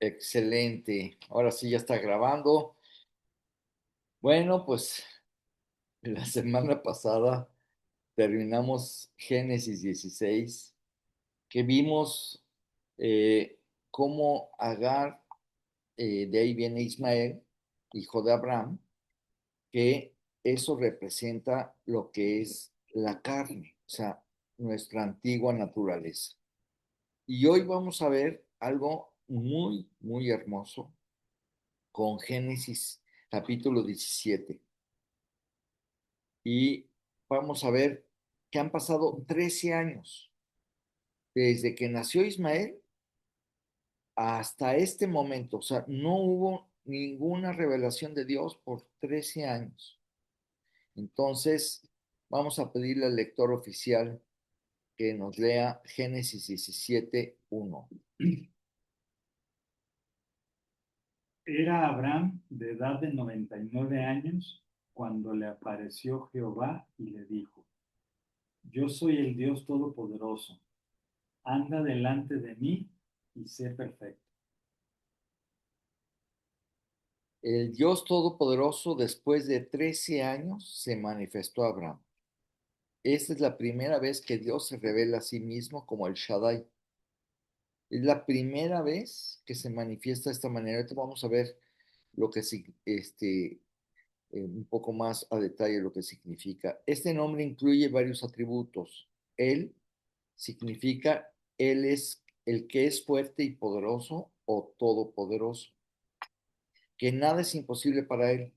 Excelente. Ahora sí ya está grabando. Bueno, pues la semana pasada terminamos Génesis 16, que vimos cómo Agar, de ahí viene Ismael, hijo de Abraham, que eso representa lo que es la carne, o sea, nuestra antigua naturaleza. Y hoy vamos a ver algo muy, muy hermoso con Génesis capítulo 17. Y vamos a ver que han pasado 13 años desde que nació Ismael hasta este momento. O sea, no hubo ninguna revelación de Dios por 13 años. Entonces, vamos a pedirle al lector oficial que nos lea Génesis 17:1. Era Abraham de edad de 99 años cuando le apareció Jehová y le dijo: Yo soy el Dios Todopoderoso, anda delante de mí y sé perfecto. El Dios Todopoderoso, después de 13 años, se manifestó a Abraham. Esta es la primera vez que Dios se revela a sí mismo como el Shaddai. Es la primera vez que se manifiesta de esta manera. Ahorita vamos a ver lo que un poco más a detalle lo que significa. Este nombre incluye varios atributos. Él significa Él es el que es fuerte y poderoso o todopoderoso, que nada es imposible para Él,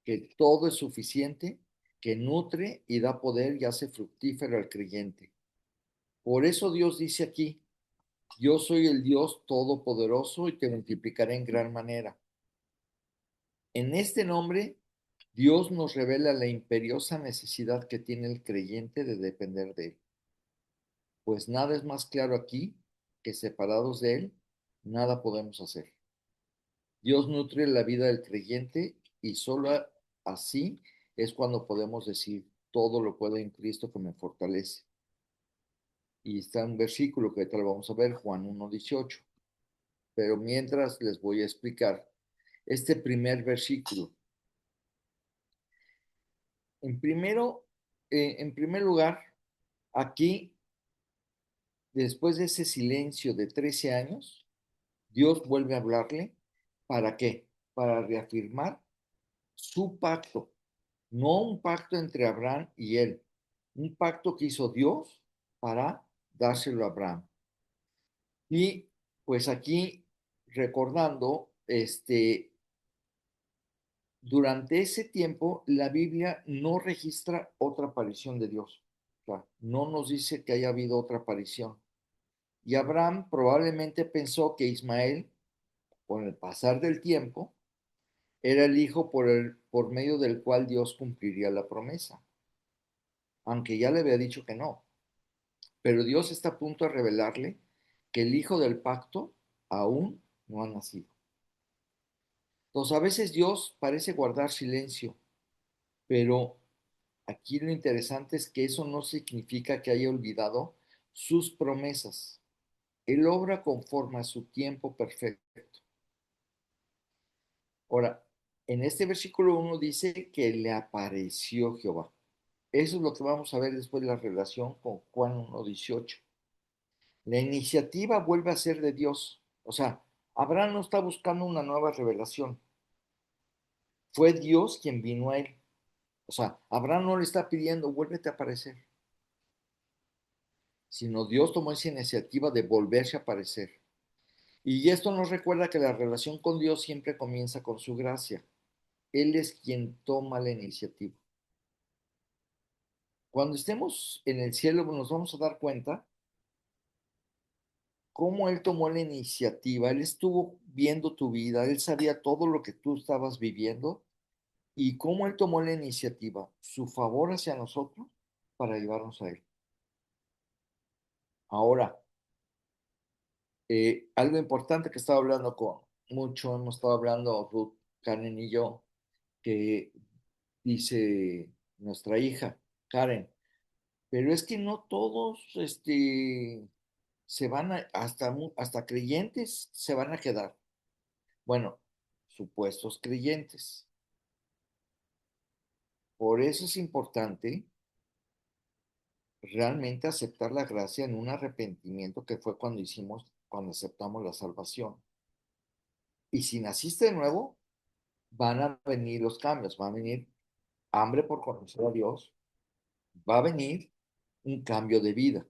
que todo es suficiente, que nutre y da poder y hace fructífero al creyente. Por eso Dios dice aquí: yo soy el Dios todopoderoso y te multiplicaré en gran manera. En este nombre, Dios nos revela la imperiosa necesidad que tiene el creyente de depender de Él, pues nada es más claro aquí que separados de Él, nada podemos hacer. Dios nutre la vida del creyente y solo así es cuando podemos decir: todo lo puedo en Cristo que me fortalece. Y está un versículo que ahorita lo vamos a ver, Juan 1:18. Pero mientras les voy a explicar este primer versículo. En, primero, en primer lugar, aquí, después de ese silencio de 13 años, Dios vuelve a hablarle. ¿Para qué? Para reafirmar su pacto, no un pacto entre Abraham y él, un pacto que hizo Dios para dárselo a Abraham. Y pues aquí recordando, durante ese tiempo la Biblia no registra otra aparición de Dios. O sea, no nos dice que haya habido otra aparición. Y Abraham probablemente pensó que Ismael, con el pasar del tiempo, era el hijo por medio del cual Dios cumpliría la promesa, aunque ya le había dicho que no. Pero Dios está a punto de revelarle que el hijo del pacto aún no ha nacido. Entonces, a veces Dios parece guardar silencio, pero aquí lo interesante es que eso no significa que haya olvidado sus promesas. Él obra conforme a su tiempo perfecto. Ahora, en este versículo 1 dice que le apareció Jehová. Eso es lo que vamos a ver después de la relación con Juan 1:18. La iniciativa vuelve a ser de Dios. O sea, Abraham no está buscando una nueva revelación. Fue Dios quien vino a él. O sea, Abraham no le está pidiendo: vuélvete a aparecer, sino Dios tomó esa iniciativa de volverse a aparecer. Y esto nos recuerda que la relación con Dios siempre comienza con su gracia. Él es quien toma la iniciativa. Cuando estemos en el cielo nos vamos a dar cuenta cómo Él tomó la iniciativa. Él estuvo viendo tu vida, Él sabía todo lo que tú estabas viviendo y cómo Él tomó la iniciativa, su favor hacia nosotros para llevarnos a Él. Ahora, algo importante que estaba hablando con mucho, hemos estado hablando Ruth, Karen y yo, que dice nuestra hija, Karen, pero es que no todos, se van a, hasta creyentes se van a quedar. Bueno, supuestos creyentes. Por eso es importante realmente aceptar la gracia en un arrepentimiento que fue cuando aceptamos la salvación. Y si naciste de nuevo, van a venir los cambios, va a venir hambre por conocer a Dios, va a venir un cambio de vida,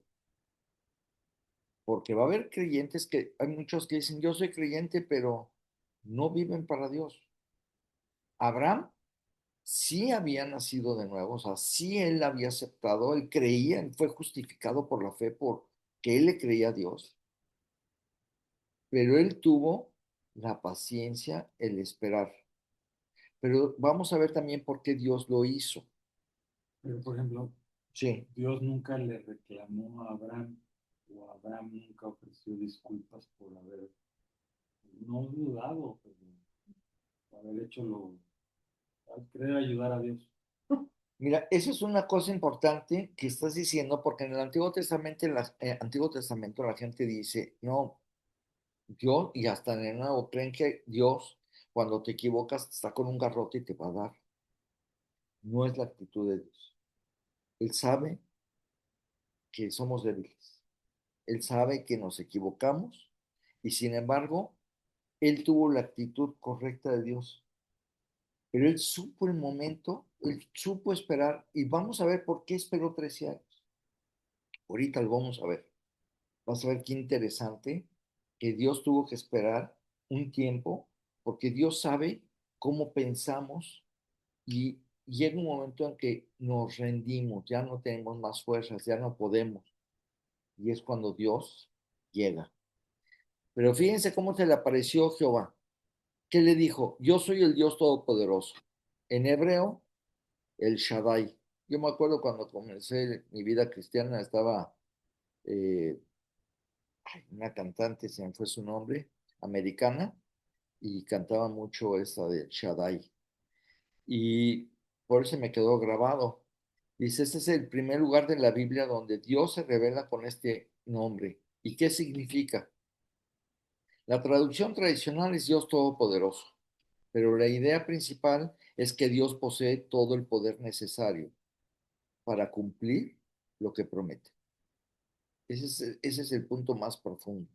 porque va a haber creyentes que, hay muchos que dicen, yo soy creyente, pero no viven para Dios. Abraham sí había nacido de nuevo, o sea, sí él había aceptado, él creía, él fue justificado por la fe, porque él le creía a Dios, pero él tuvo la paciencia, el esperar. Pero vamos a ver también por qué Dios lo hizo. Pero, por ejemplo, Sí, Dios nunca le reclamó a Abraham o Abraham nunca ofreció disculpas por haber no dudado, pero haber hecho lo, al querer ayudar a Dios. mira, eso es una cosa importante que estás diciendo, porque en el Antiguo Testamento la gente dice, no, Dios, y hasta en el Nuevo, creen que Dios, cuando te equivocas, está con un garrote y te va a dar. No es la actitud de Dios. Él sabe que somos débiles. Él sabe que nos equivocamos y sin embargo, él tuvo la actitud correcta de Dios. Pero él supo el momento, él supo esperar y vamos a ver por qué esperó 13 años. Ahorita lo vamos a ver. Vas a ver qué interesante que Dios tuvo que esperar un tiempo porque Dios sabe cómo pensamos y llega un momento en que nos rendimos, ya no tenemos más fuerzas, ya no podemos. Y es cuando Dios llega. Pero fíjense cómo se le apareció Jehová. ¿Qué le dijo? Yo soy el Dios Todopoderoso. En hebreo, el Shaddai. Yo me acuerdo cuando comencé mi vida cristiana, estaba eh, una cantante, se me fue su nombre, americana, y cantaba mucho esa del Shaddai. Y por eso me quedó grabado. Dice, este es el primer lugar de la Biblia donde Dios se revela con este nombre. ¿Y qué significa? La traducción tradicional es Dios Todopoderoso, pero la idea principal es que Dios posee todo el poder necesario para cumplir lo que promete. Ese es el punto más profundo.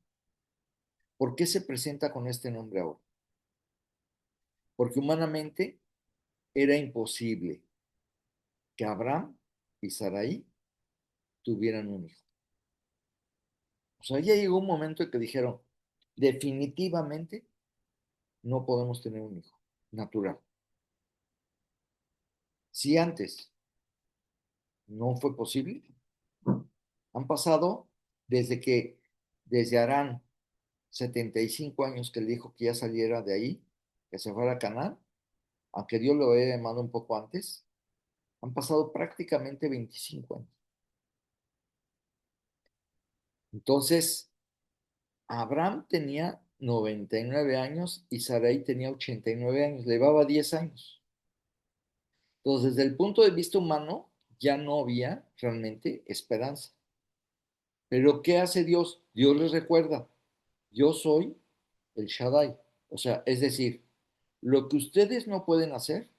¿Por qué se presenta con este nombre ahora? Porque humanamente era imposible que Abraham y Sarai tuvieran un hijo. O sea, ya llegó un momento en que dijeron, definitivamente no podemos tener un hijo natural. Si antes no fue posible, han pasado desde Harán 75 años que le dijo que ya saliera de ahí, que se fuera a Canaán, aunque Dios lo había llamado un poco antes, han pasado prácticamente 25 años. Entonces, Abraham tenía 99 años y Sarai tenía 89 años, le llevaba 10 años. Entonces, desde el punto de vista humano, ya no había realmente esperanza. Pero ¿qué hace Dios? Dios les recuerda, yo soy el Shaddai. O sea, es decir, lo que ustedes no pueden hacer,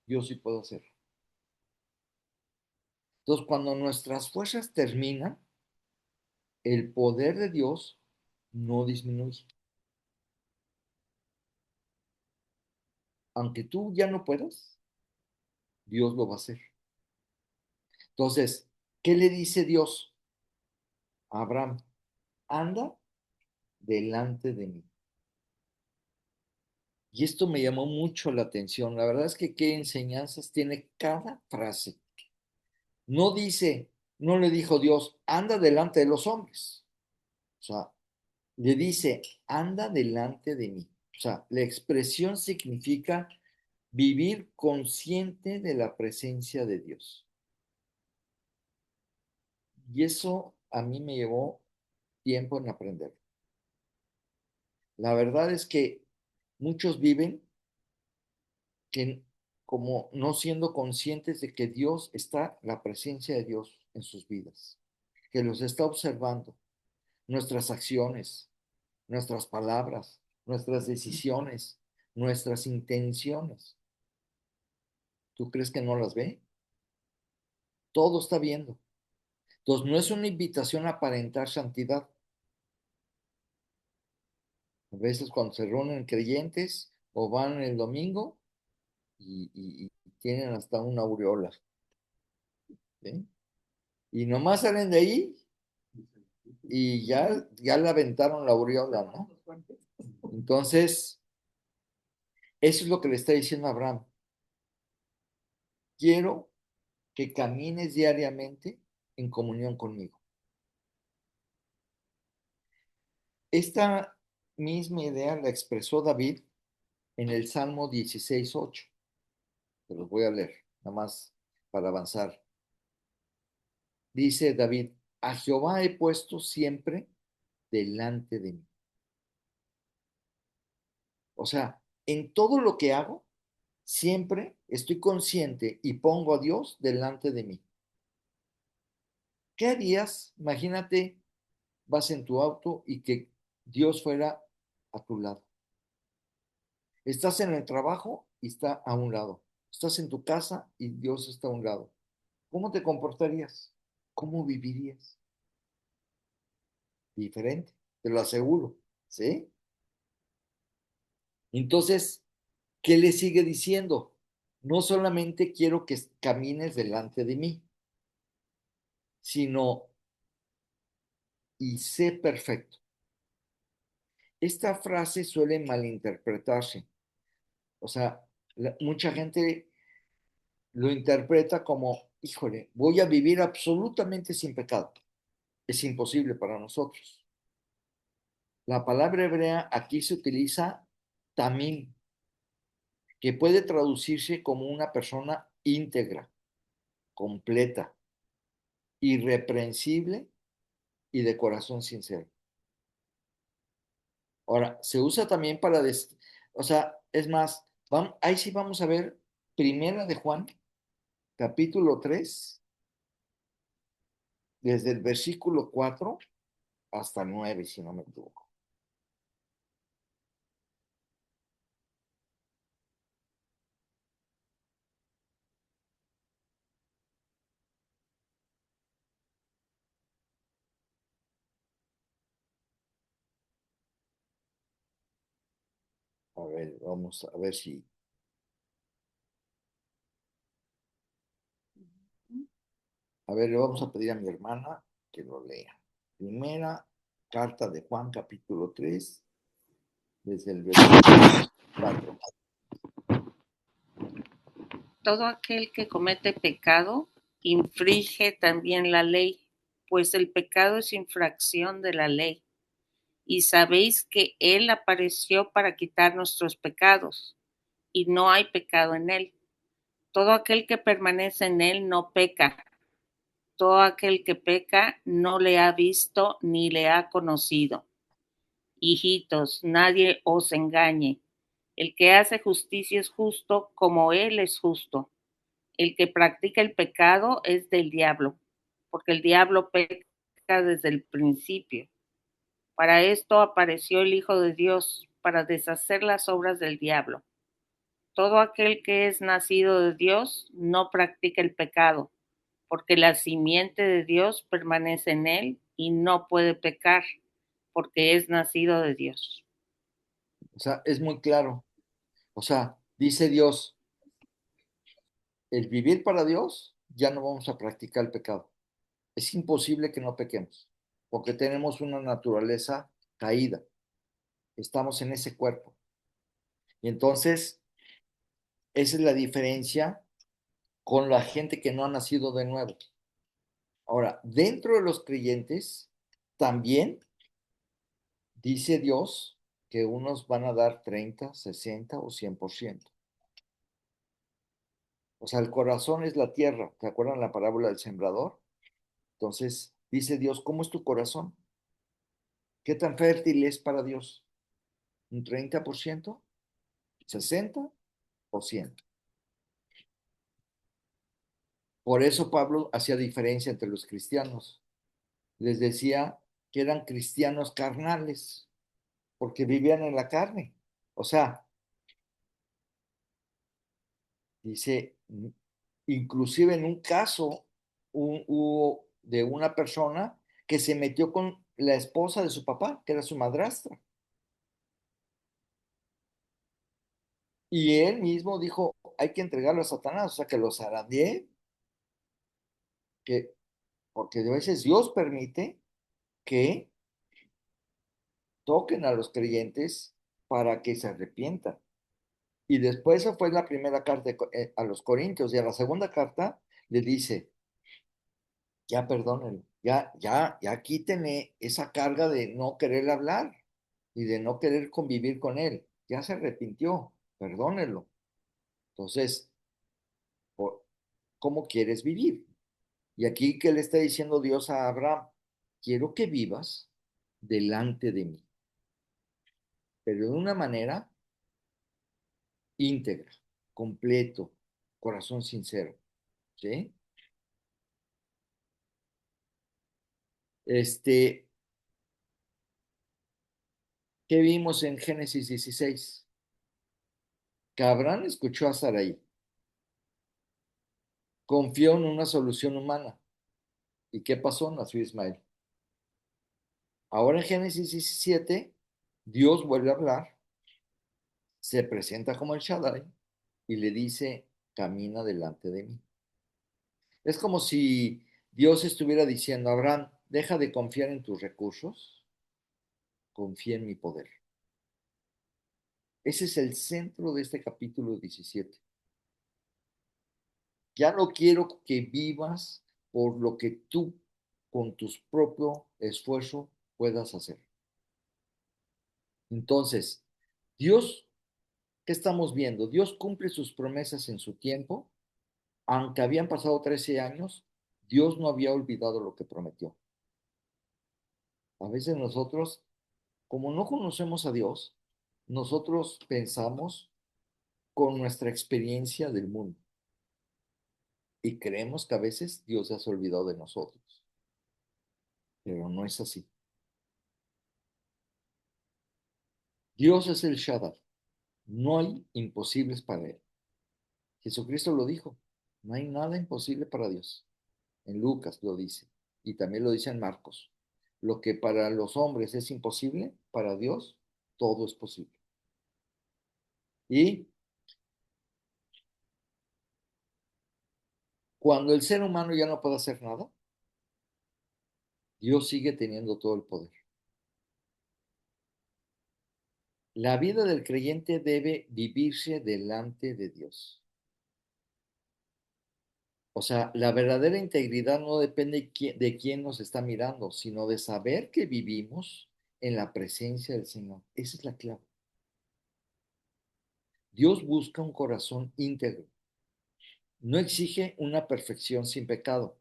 yo sí puedo hacer. Entonces, cuando nuestras fuerzas terminan, el poder de Dios no disminuye. Aunque tú ya no puedas, Dios lo va a hacer. Entonces, ¿qué le dice Dios a Abraham? Anda delante de mí. Y esto me llamó mucho la atención. La verdad es que qué enseñanzas tiene cada frase. No dice, no le dijo Dios, anda delante de los hombres. O sea, le dice, anda delante de mí. O sea, la expresión significa vivir consciente de la presencia de Dios. Y eso a mí me llevó tiempo en aprender. La verdad es que muchos viven que como no siendo conscientes de que Dios está, la presencia de Dios en sus vidas, que los está observando, nuestras acciones, nuestras palabras. nuestras decisiones, nuestras intenciones. ¿Tú crees que no las ve? Todo está viendo. Entonces, no es una invitación a aparentar santidad. A veces cuando se reúnen creyentes o van el domingo y tienen hasta una aureola, ¿sí? Y nomás salen de ahí y ya le aventaron la aureola, ¿no? Entonces, eso es lo que le está diciendo a Abraham. Quiero que camines diariamente en comunión conmigo. Esta misma idea la expresó David en el Salmo 16:8. Te los voy a leer, nada más para avanzar. Dice David, a Jehová he puesto siempre delante de mí. O sea, en todo lo que hago, siempre estoy consciente y pongo a Dios delante de mí. ¿Qué harías? Imagínate, vas en tu auto y que Dios fuera a tu lado. Estás en el trabajo y está a un lado. Estás en tu casa y Dios está a un lado. ¿Cómo te comportarías? ¿Cómo vivirías? Diferente, te lo aseguro, ¿sí? Entonces, ¿qué le sigue diciendo? No solamente quiero que camines delante de mí, sino y sé perfecto. Esta frase suele malinterpretarse. O sea, mucha gente lo interpreta como, híjole, voy a vivir absolutamente sin pecado. Es imposible para nosotros. La palabra hebrea aquí se utiliza tamim, que puede traducirse como una persona íntegra, completa, irreprensible y de corazón sincero. Ahora, se usa también para, o sea, es más, ahí sí vamos a ver Primera de Juan, capítulo 3, desde el versículo 4 hasta 9, si no me equivoco. A ver, vamos a ver si, a ver, le vamos a pedir a mi hermana que lo lea. Primera carta de Juan, capítulo 3, desde el versículo 4. Todo aquel que comete pecado infringe también la ley, pues el pecado es infracción de la ley. Y sabéis que Él apareció para quitar nuestros pecados, y no hay pecado en Él. Todo aquel que permanece en Él no peca. Todo aquel que peca no le ha visto ni le ha conocido. Hijitos, nadie os engañe. El que hace justicia es justo como Él es justo. El que practica el pecado es del diablo, porque el diablo peca desde el principio. Para esto apareció el Hijo de Dios, para deshacer las obras del diablo. Todo aquel que es nacido de Dios no practica el pecado, porque la simiente de Dios permanece en él y no puede pecar, porque es nacido de Dios. O sea, es muy claro. O sea, dice Dios, el vivir para Dios, ya no vamos a practicar el pecado. Es imposible que no pequemos, porque tenemos una naturaleza caída. Estamos en ese cuerpo. Y entonces, esa es la diferencia con la gente que no ha nacido de nuevo. Ahora, dentro de los creyentes, también dice Dios que unos van a dar 30, 60 o 100%. O sea, el corazón es la tierra. ¿Te acuerdan la parábola del sembrador? Entonces, dice Dios, ¿cómo es tu corazón? ¿Qué tan fértil es para Dios? ¿Un 30%? ¿60 o 100? Por eso Pablo hacía diferencia entre los cristianos. Les decía que eran cristianos carnales, porque vivían en la carne. O sea, dice, inclusive en un caso hubo de una persona que se metió con la esposa de su papá, que era su madrastra. Y él mismo dijo, hay que entregarlo a Satanás, o sea, que los zarandeé, que, porque a veces Dios permite que toquen a los creyentes para que se arrepientan. Y después esa fue la primera carta a los Corintios, y a la segunda carta le dice, ya perdónenlo, ya quítenme esa carga de no querer hablar y de no querer convivir con él. Ya se arrepintió, perdónenlo. Entonces, ¿cómo quieres vivir? Y aquí, ¿qué le está diciendo Dios a Abraham? Quiero que vivas delante de mí, pero de una manera íntegra, completo, corazón sincero, ¿sí? Este, ¿Qué vimos en Génesis 16? Que Abraham escuchó a Sarai, confió en una solución humana. ¿Y qué pasó? Nació Ismael. Ahora en Génesis 17, Dios vuelve a hablar, se presenta como el Shaddai y le dice, camina delante de mí. Es como si Dios estuviera diciendo, Abraham, deja de confiar en tus recursos, confía en mi poder. Ese es el centro de este capítulo 17. Ya no quiero que vivas por lo que tú con tu propio esfuerzo puedas hacer. Entonces, Dios, ¿qué estamos viendo? Dios cumple sus promesas en su tiempo. Aunque habían pasado 13 años, Dios no había olvidado lo que prometió. A veces nosotros, como no conocemos a Dios, nosotros pensamos con nuestra experiencia del mundo y creemos que a veces Dios se ha olvidado de nosotros, pero no es así. Dios es el Shaddai, no hay imposibles para él. Jesucristo lo dijo, no hay nada imposible para Dios. En Lucas lo dice y también lo dice en Marcos. Lo que para los hombres es imposible, para Dios todo es posible. Y cuando el ser humano ya no puede hacer nada, Dios sigue teniendo todo el poder. La vida del creyente debe vivirse delante de Dios. O sea, la verdadera integridad no depende de quién nos está mirando, sino de saber que vivimos en la presencia del Señor. Esa es la clave. Dios busca un corazón íntegro. No exige una perfección sin pecado,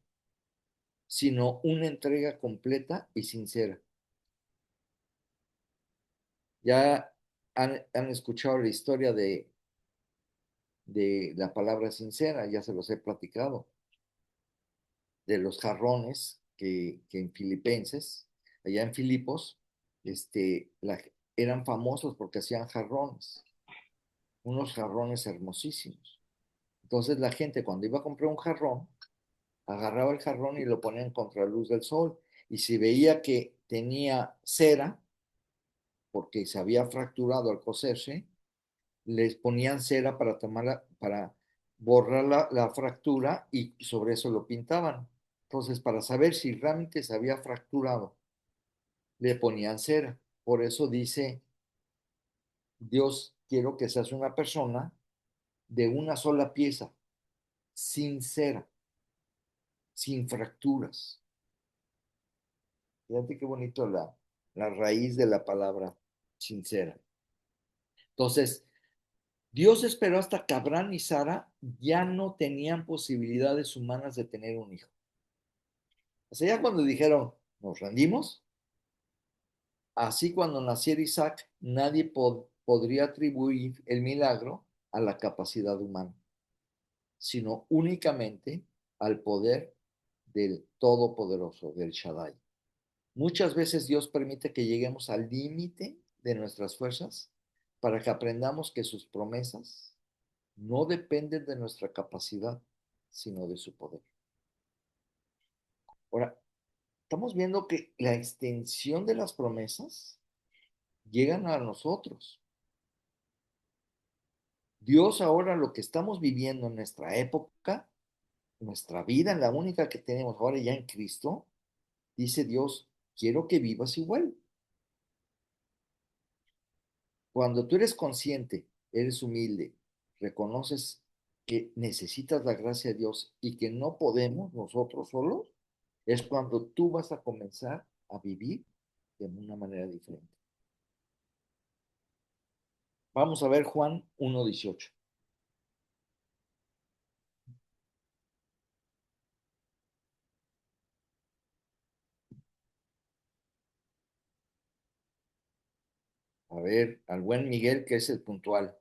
sino una entrega completa y sincera. Ya han escuchado la historia de la palabra sincera, ya se los he platicado, de los jarrones que en Filipenses, allá en Filipos, eran famosos porque hacían jarrones, unos jarrones hermosísimos. Entonces la gente cuando iba a comprar un jarrón, agarraba el jarrón y lo ponía en contraluz del sol. Y si veía que tenía cera, porque se había fracturado al coserse, les ponían cera para para borrar la fractura y sobre eso lo pintaban. Entonces, para saber si realmente se había fracturado, le ponían cera. Por eso dice Dios, quiero que seas una persona de una sola pieza, sin cera, sin fracturas. Fíjate qué bonito la raíz de la palabra sincera. Entonces, Dios esperó hasta que Abraham y Sara ya no tenían posibilidades humanas de tener un hijo. O sea, ya cuando dijeron, nos rendimos, así cuando naciera Isaac, nadie podría atribuir el milagro a la capacidad humana, sino únicamente al poder del Todopoderoso, del Shaddai. Muchas veces Dios permite que lleguemos al límite de nuestras fuerzas para que aprendamos que sus promesas no dependen de nuestra capacidad, sino de su poder. Ahora, estamos viendo que la extensión de las promesas llegan a nosotros. Dios ahora lo que estamos viviendo en nuestra época, nuestra vida, la única que tenemos ahora ya en Cristo, dice Dios, quiero que vivas igual. Cuando tú eres consciente, eres humilde, reconoces que necesitas la gracia de Dios y que no podemos nosotros solos, es cuando tú vas a comenzar a vivir de una manera diferente. Vamos a ver Juan 1:18. A ver, al buen Miguel, que es el puntual.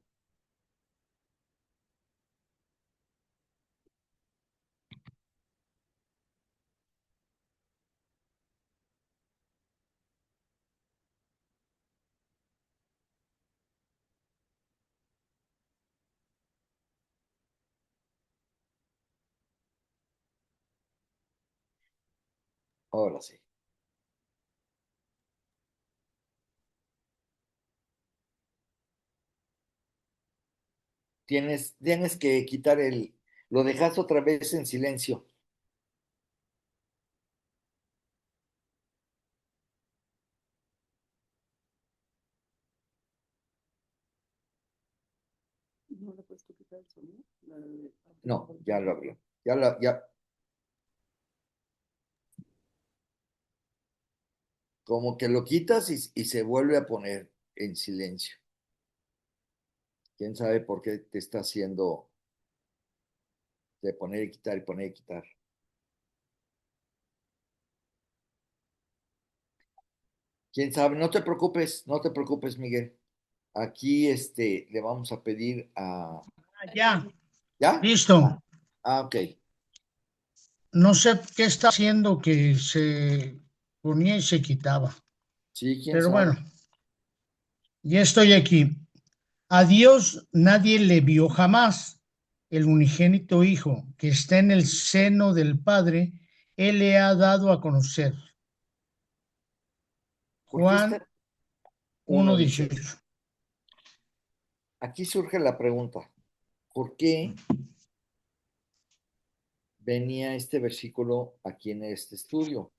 Ahora sí. Tienes que quitar lo dejas otra vez en silencio. ¿No le puedes quitar el sonido? No, ya lo abrió. Ya, como que lo quitas y se vuelve a poner en silencio. ¿Quién sabe por qué te está haciendo de poner y quitar y poner y quitar? ¿Quién sabe? No te preocupes, Miguel. Aquí le vamos a pedir a... Ya, ¿Ya? listo. Ah, ok. No sé qué está haciendo que se ponía y se quitaba. Sí, quién Pero sabe. bueno, ya estoy aquí. A Dios nadie le vio jamás. El unigénito Hijo que está en el seno del Padre, Él le ha dado a conocer. ¿Por qué Juan está 1:18? 1:18. Aquí surge la pregunta. ¿Por qué venía este versículo aquí en este estudio?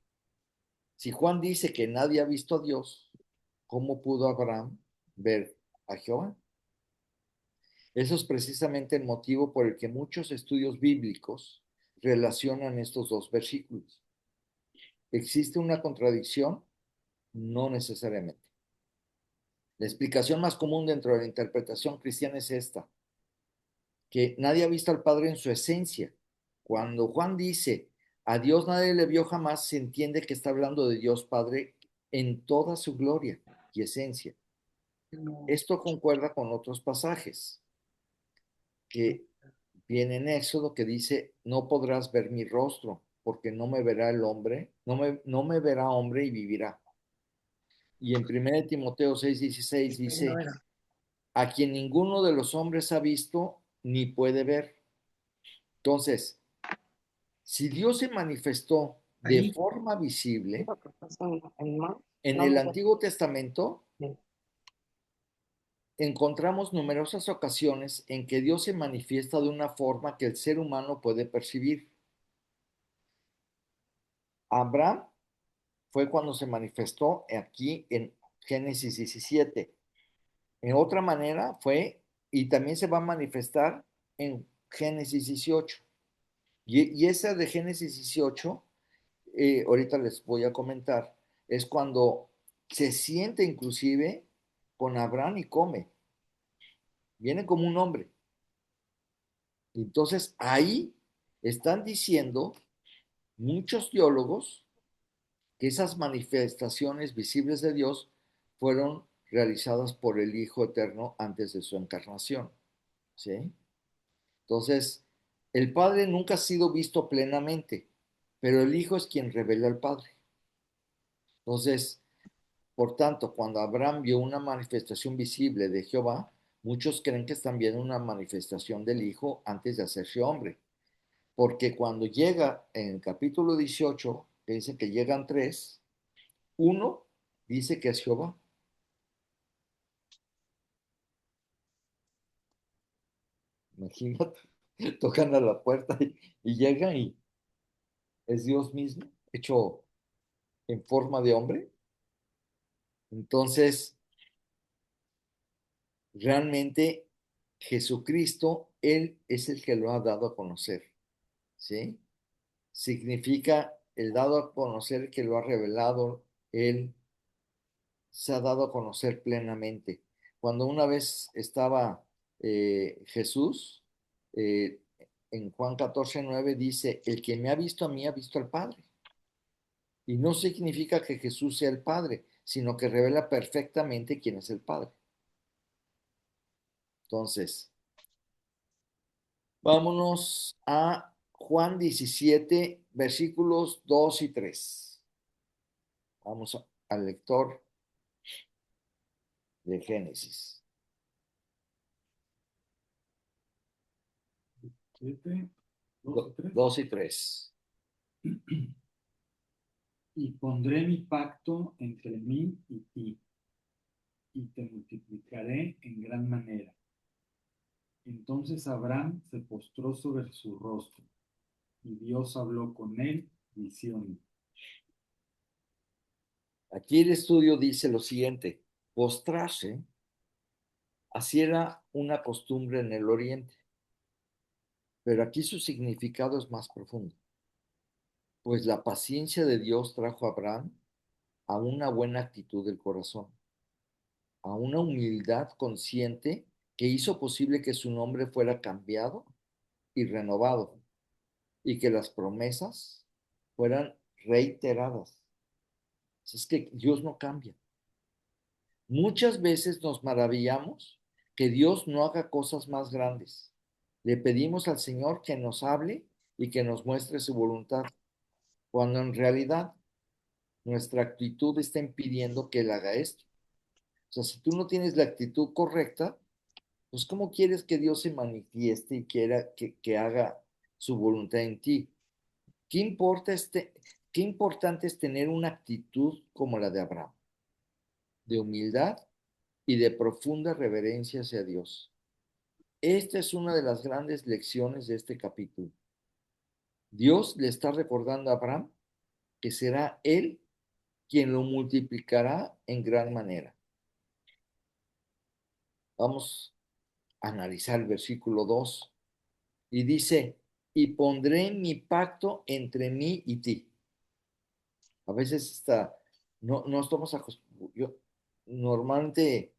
Si Juan dice que nadie ha visto a Dios, ¿cómo pudo Abraham ver a Jehová? Eso es precisamente el motivo por el que muchos estudios bíblicos relacionan estos dos versículos. ¿Existe una contradicción? No necesariamente. La explicación más común dentro de la interpretación cristiana es esta, que nadie ha visto al Padre en su esencia. Cuando Juan dice, a Dios nadie le vio jamás, se entiende que está hablando de Dios Padre en toda su gloria y esencia. Esto concuerda con otros pasajes que viene en Éxodo que dice, no podrás ver mi rostro, porque no me verá el hombre, no me verá hombre y vivirá. Y en 1 Timoteo 6:16 dice, a quien ninguno de los hombres ha visto ni puede ver. Entonces, si Dios se manifestó de Ahí. forma visible en el Antiguo Testamento, encontramos numerosas ocasiones en que Dios se manifiesta de una forma que el ser humano puede percibir. Abraham fue cuando se manifestó aquí en Génesis 17. En otra manera fue, y también se va a manifestar en Génesis 18. Y esa de Génesis 18, ahorita les voy a comentar, es cuando se siente inclusive con Abraham y come. Viene como un hombre. Entonces ahí están diciendo muchos teólogos que esas manifestaciones visibles de Dios fueron realizadas por el Hijo Eterno antes de su encarnación. ¿Sí? Entonces, el Padre nunca ha sido visto plenamente, pero el Hijo es quien revela al Padre. Entonces, Por tanto, cuando Abraham vio una manifestación visible de Jehová, muchos creen que están viendo una manifestación del Hijo antes de hacerse hombre. Porque cuando llega en el capítulo 18, que dice que llegan tres, uno dice que es Jehová. Imagínate, tocan a la puerta y llegan y es Dios mismo, hecho en forma de hombre. Entonces, realmente Jesucristo, Él es el que lo ha dado a conocer, ¿sí? Significa el dado a conocer que lo ha revelado, Él se ha dado a conocer plenamente. Cuando una vez estaba Jesús, eh, en Juan 14:9 dice, el que me ha visto a mí ha visto al Padre. Y no significa que Jesús sea el Padre, sino que revela perfectamente quién es el Padre. Entonces, vámonos a Juan 17, versículos 2 y 3. Vamos al lector de Génesis. 7, 2 y 3. 2 y 3. Y pondré mi pacto entre mí y ti, y te multiplicaré en gran manera. Entonces Abraham se postró sobre su rostro, y Dios habló con él, diciendo. Aquí el estudio dice lo siguiente: postrarse, así era una costumbre en el Oriente, pero aquí su significado es más profundo, pues la paciencia de Dios trajo a Abraham a una buena actitud del corazón, a una humildad consciente que hizo posible que su nombre fuera cambiado y renovado, y que las promesas fueran reiteradas. Es que Dios no cambia. Muchas veces nos maravillamos que Dios no haga cosas más grandes. Le pedimos al Señor que nos hable y que nos muestre su voluntad, cuando en realidad nuestra actitud está impidiendo que Él haga esto. O sea, si tú no tienes la actitud correcta, pues ¿cómo quieres que Dios se manifieste y quiera que haga su voluntad en ti? ¿Qué importa qué importante es tener una actitud como la de Abraham, de humildad y de profunda reverencia hacia Dios? Esta es una de las grandes lecciones de este capítulo. Dios le está recordando a Abraham que será él quien lo multiplicará en gran manera. Vamos a analizar el versículo 2 y dice, y pondré mi pacto entre mí y ti. A veces no estamos acostumbrados. Normalmente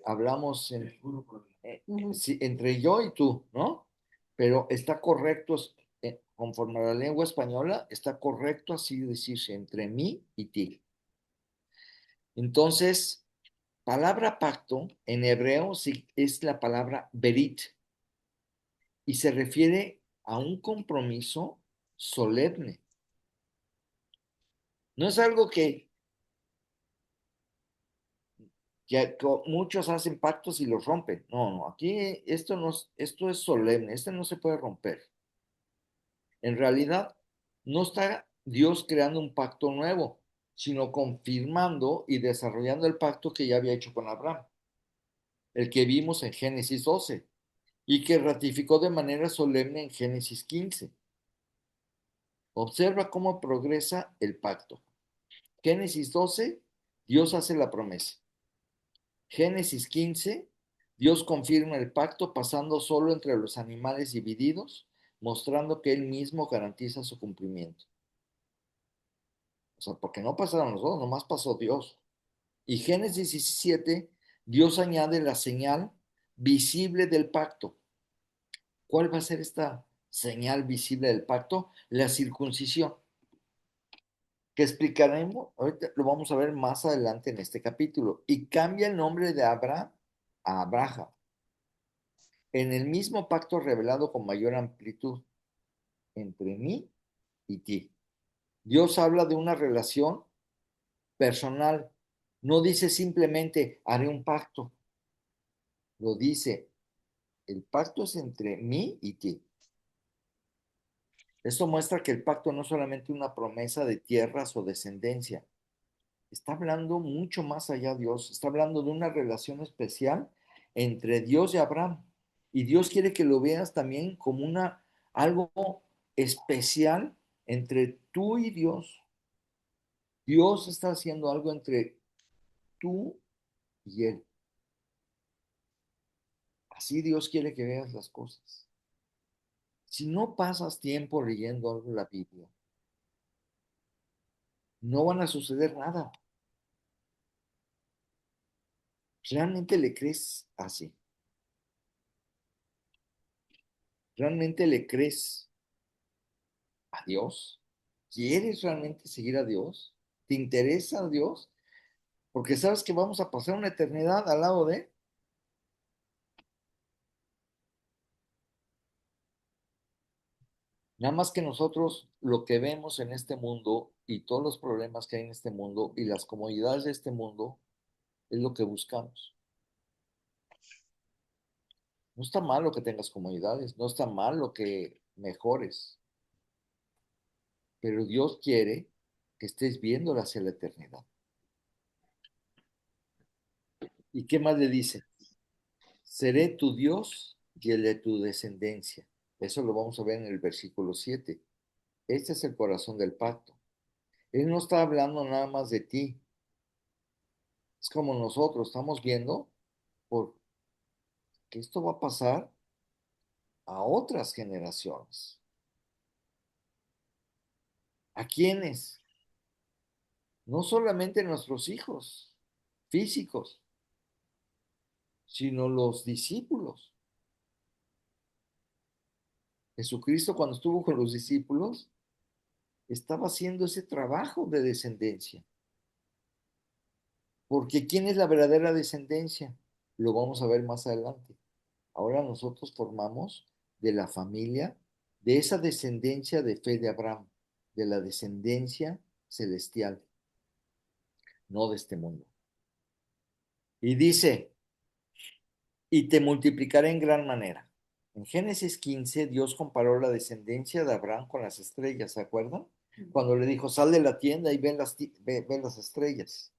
hablamos sí, entre yo y tú, ¿no? Pero está correcto, conforme a la lengua española, está correcto así decirse entre mí y ti. Entonces, palabra pacto en hebreo sí es la palabra berit y se refiere a un compromiso solemne. No es algo que muchos hacen pactos y los rompen. No, no, aquí esto es solemne, este no se puede romper. En realidad, no está Dios creando un pacto nuevo, sino confirmando y desarrollando el pacto que ya había hecho con Abraham, el que vimos en Génesis 12 y que ratificó de manera solemne en Génesis 15. Observa cómo progresa el pacto. Génesis 12, Dios hace la promesa. Génesis 15, Dios confirma el pacto pasando solo entre los animales divididos, mostrando que Él mismo garantiza su cumplimiento. O sea, porque no pasaron los dos, nomás pasó Dios. Y Génesis 17, Dios añade la señal visible del pacto. ¿Cuál va a ser esta señal visible del pacto? La circuncisión, que explicaremos, ahorita lo vamos a ver más adelante en este capítulo. Y cambia el nombre de Abraham a Abraham, en el mismo pacto revelado con mayor amplitud entre mí y ti. Dios habla de una relación personal, No dice simplemente haré un pacto, lo dice, el pacto es entre mí y ti. Esto muestra que el pacto no es solamente una promesa de tierras o descendencia, está hablando mucho más allá Dios, está hablando de una relación especial entre Dios y Abraham. Y Dios quiere que lo veas también como algo especial entre tú y Dios. Dios está haciendo algo entre tú y Él. Así Dios quiere que veas las cosas. Si no pasas tiempo leyendo algo en la Biblia, no van a suceder nada. ¿Realmente le crees así? ¿Realmente le crees a Dios? ¿Quieres realmente seguir a Dios? ¿Te interesa a Dios? Porque sabes que vamos a pasar una eternidad al lado de Él. Nada más que nosotros lo que vemos en este mundo y todos los problemas que hay en este mundo y las comodidades de este mundo es lo que buscamos. No está mal lo que tengas comodidades, no está mal lo que mejores, pero Dios quiere que estés viéndola hacia la eternidad. ¿Y qué más le dice? Seré tu Dios y el de tu descendencia. Eso lo vamos a ver en el versículo 7. Este es el corazón del pacto. Él no está hablando nada más de ti. Es como nosotros estamos viendo por que esto va a pasar a otras generaciones. ¿A quiénes? No solamente nuestros hijos físicos, sino los discípulos. Jesucristo cuando estuvo con los discípulos estaba haciendo ese trabajo de descendencia. Porque ¿quién es la verdadera descendencia? Lo vamos a ver más adelante. Ahora nosotros formamos de la familia, de esa descendencia de fe de Abraham, de la descendencia celestial, no de este mundo. Y dice, y te multiplicaré en gran manera. En Génesis 15, Dios comparó la descendencia de Abraham con las estrellas, ¿se acuerdan? Cuando le dijo, sal de la tienda y ven las estrellas.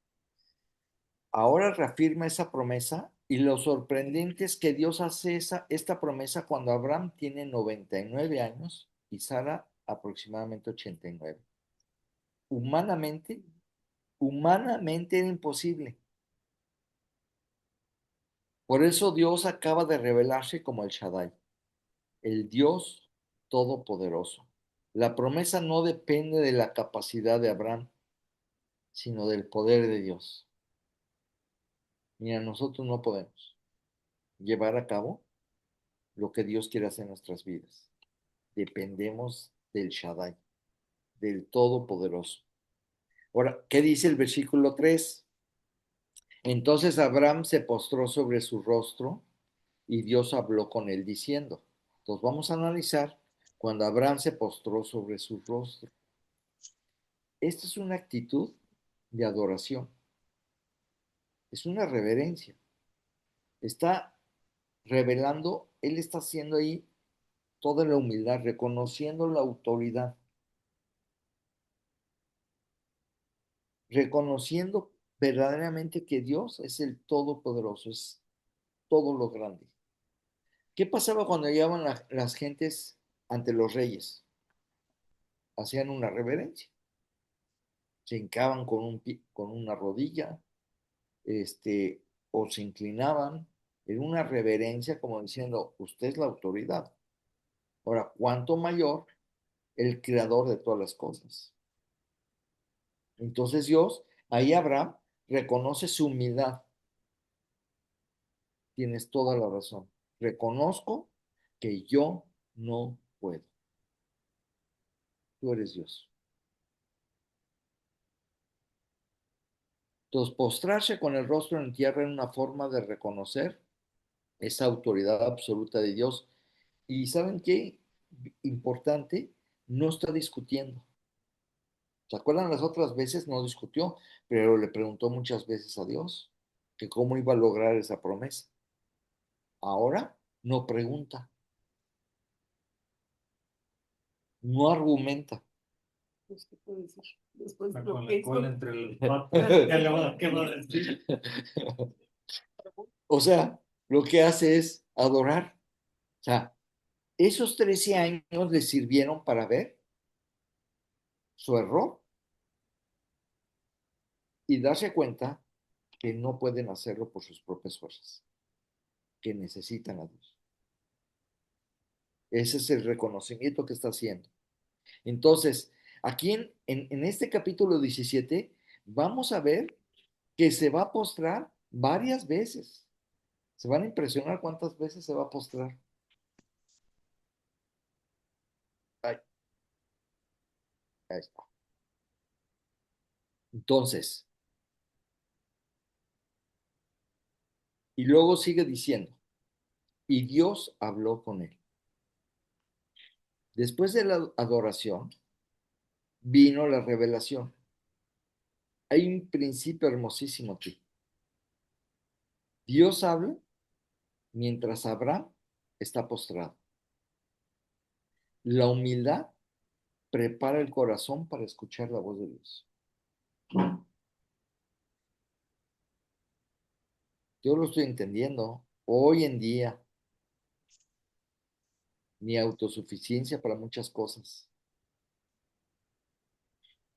Ahora reafirma esa promesa y lo sorprendente es que Dios hace esta promesa cuando Abraham tiene 99 años y Sara aproximadamente 89. Humanamente, humanamente era imposible. Por eso Dios acaba de revelarse como el Shaddai, el Dios todopoderoso. La promesa no depende de la capacidad de Abraham, sino del poder de Dios. Mira, nosotros no podemos llevar a cabo lo que Dios quiere hacer en nuestras vidas. Dependemos del Shaddai, del Todopoderoso. Ahora, ¿qué dice el versículo 3? Entonces Abraham se postró sobre su rostro y Dios habló con él diciendo. Entonces vamos a analizar cuando Abraham se postró sobre su rostro. Esta es una actitud de adoración, es una reverencia. Está revelando, él está haciendo ahí toda la humildad, reconociendo la autoridad, reconociendo verdaderamente que Dios es el Todopoderoso, es todo lo grande. ¿Qué pasaba cuando llegaban las gentes ante los reyes? Hacían una reverencia, se hincaban con una rodilla, o se inclinaban en una reverencia como diciendo, usted es la autoridad. Ahora, ¿cuánto mayor el creador de todas las cosas? Entonces Dios, ahí Abraham reconoce su humildad. Tienes toda la razón. Reconozco que yo no puedo. Tú eres Dios. Entonces, postrarse con el rostro en tierra es una forma de reconocer esa autoridad absoluta de Dios. Y ¿saben qué? Importante, no está discutiendo. ¿Se acuerdan las otras veces? No discutió, pero le preguntó muchas veces a Dios que cómo iba a lograr esa promesa. Ahora no pregunta, no argumenta. Pues, ¿qué puedo decir? Después de Está lo con que la hizo. cola entre las patas. ¿Qué va a decir? O sea, lo que hace es adorar. O sea, esos 13 años le sirvieron para ver su error y darse cuenta que no pueden hacerlo por sus propias fuerzas, que necesitan a Dios. Ese es el reconocimiento que está haciendo. Entonces, aquí en este capítulo 17 vamos a ver que se va a postrar varias veces. Se van a impresionar cuántas veces se va a postrar. Ahí, ahí está. Entonces, y luego sigue diciendo, y Dios habló con él. Después de la adoración, vino la revelación. Hay un principio hermosísimo aquí. Dios habla mientras Abraham está postrado. La humildad prepara el corazón para escuchar la voz de Dios. Yo lo estoy entendiendo. Hoy en día, mi autosuficiencia para muchas cosas.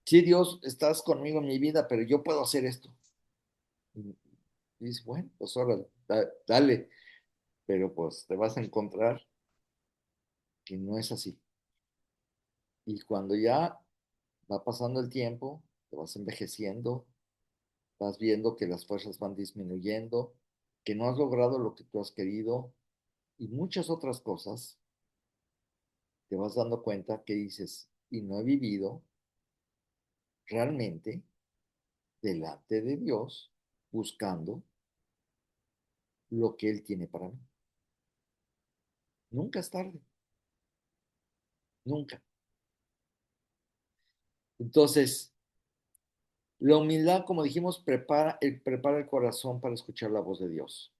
Sí, Dios, estás conmigo en mi vida, pero yo puedo hacer esto. Y dices, bueno, pues ahora, dale, pero pues te vas a encontrar que no es así. Y cuando ya va pasando el tiempo, te vas envejeciendo, vas viendo que las fuerzas van disminuyendo, que no has logrado lo que tú has querido y muchas otras cosas, te vas dando cuenta que dices, y no he vivido realmente delante de Dios buscando lo que Él tiene para mí. Nunca es tarde, nunca. Entonces, la humildad, como dijimos, prepara el corazón para escuchar la voz de Dios.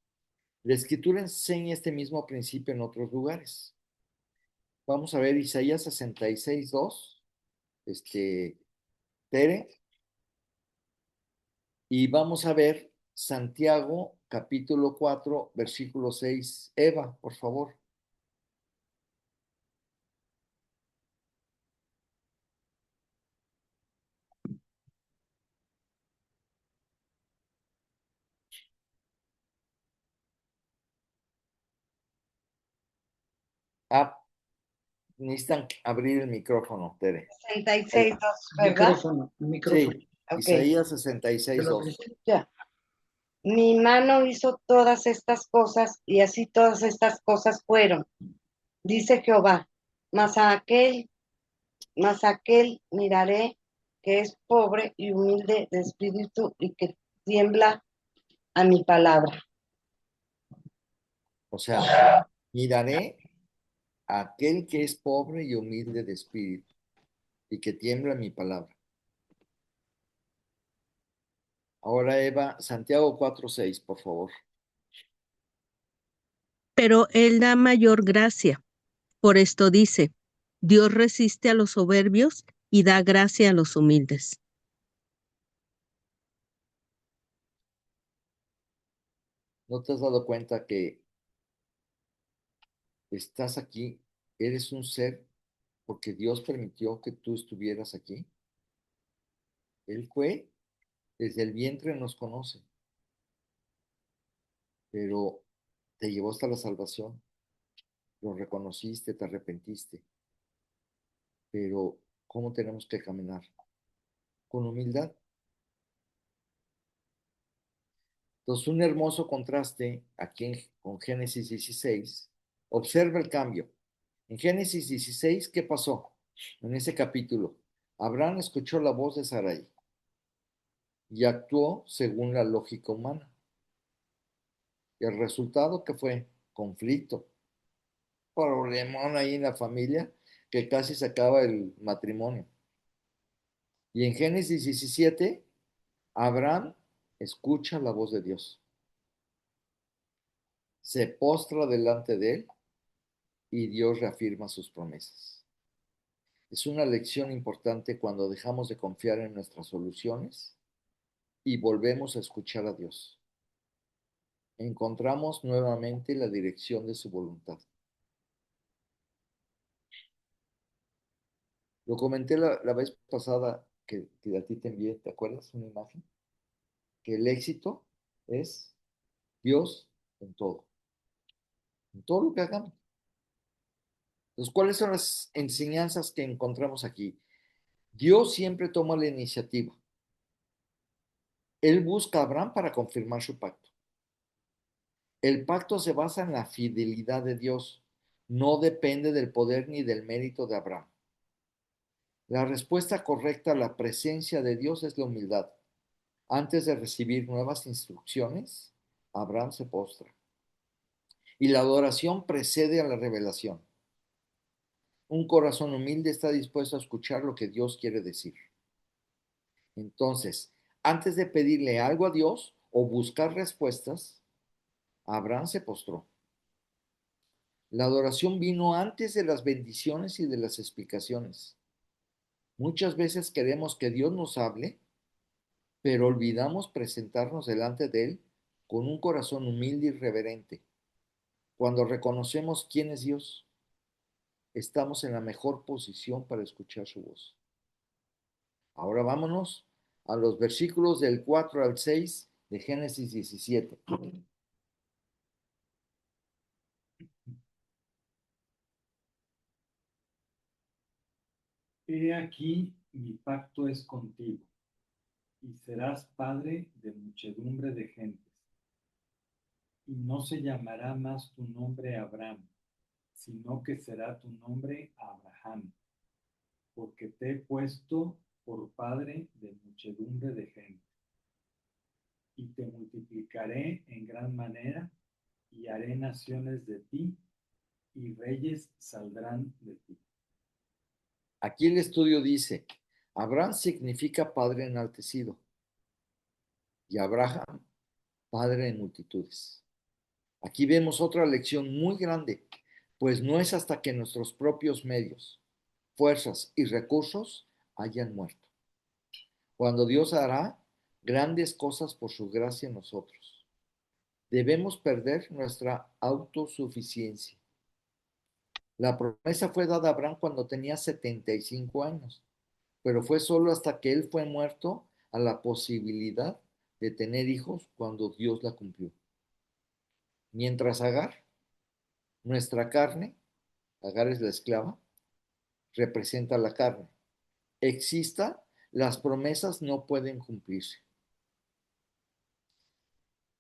La Escritura enseña este mismo principio en otros lugares. Vamos a ver Isaías 66:2, Tere, y vamos a ver Santiago capítulo 4, versículo 6. Eva, por favor. Ah, necesitan abrir el micrófono, Tere. 66, ¿verdad? Sí, Ok, Isaías 66:2. ya. Mi mano hizo todas estas cosas y así todas estas cosas fueron, dice Jehová. Mas a aquel miraré que es pobre y humilde de espíritu y que tiembla a mi palabra. O sea, miraré a aquel que es pobre y humilde de espíritu y que tiembla mi palabra. Ahora, Eva, Santiago 4:6, por favor. Pero Él da mayor gracia. Por esto dice, Dios resiste a los soberbios y da gracia a los humildes. ¿No te has dado cuenta que estás aquí, eres un ser porque Dios permitió que tú estuvieras aquí? Él fue, desde el vientre nos conoce, pero te llevó hasta la salvación, lo reconociste, te arrepentiste, pero ¿cómo tenemos que caminar? Con humildad. Entonces, un hermoso contraste aquí con Génesis 16. Observa el cambio. En Génesis 16, ¿qué pasó? En ese capítulo, Abraham escuchó la voz de Sarai y actuó según la lógica humana. Y el resultado que fue conflicto, problemón ahí en la familia que casi se acaba el matrimonio. Y en Génesis 17, Abraham escucha la voz de Dios, se postra delante de él y Dios reafirma sus promesas. Es una lección importante cuando dejamos de confiar en nuestras soluciones y volvemos a escuchar a Dios. Encontramos nuevamente la dirección de su voluntad. Lo comenté la vez pasada que a ti te envié, ¿te acuerdas? Una imagen. Que el éxito es Dios en todo lo que hagamos. Entonces, ¿cuáles son las enseñanzas que encontramos aquí? Dios siempre toma la iniciativa. Él busca a Abraham para confirmar su pacto. El pacto se basa en la fidelidad de Dios. No depende del poder ni del mérito de Abraham. La respuesta correcta a la presencia de Dios es la humildad. Antes de recibir nuevas instrucciones, Abraham se postra. Y la adoración precede a la revelación. Un corazón humilde está dispuesto a escuchar lo que Dios quiere decir. Entonces, antes de pedirle algo a Dios o buscar respuestas, Abraham se postró. La adoración vino antes de las bendiciones y de las explicaciones. Muchas veces queremos que Dios nos hable, pero olvidamos presentarnos delante de Él con un corazón humilde y reverente. Cuando reconocemos quién es Dios, estamos en la mejor posición para escuchar su voz. Ahora vámonos a los versículos del 4 al 6 de Génesis 17. He aquí, mi pacto es contigo, y serás padre de muchedumbre de gentes. Y no se llamará más tu nombre Abraham, sino que será tu nombre Abraham, porque te he puesto por padre de muchedumbre de gente. Y te multiplicaré en gran manera, y haré naciones de ti, y reyes saldrán de ti. Aquí el estudio dice, Abraham significa padre enaltecido y Abraham, padre de multitudes. Aquí vemos otra lección muy grande, pues no es hasta que nuestros propios medios, fuerzas y recursos hayan muerto, cuando Dios hará grandes cosas por su gracia en nosotros. Debemos perder nuestra autosuficiencia. La promesa fue dada a Abraham cuando tenía 75 años, pero fue solo hasta que él fue muerto a la posibilidad de tener hijos cuando Dios la cumplió. Mientras Agar, nuestra carne, Agar es la esclava, representa la carne. Exista, las promesas no pueden cumplirse.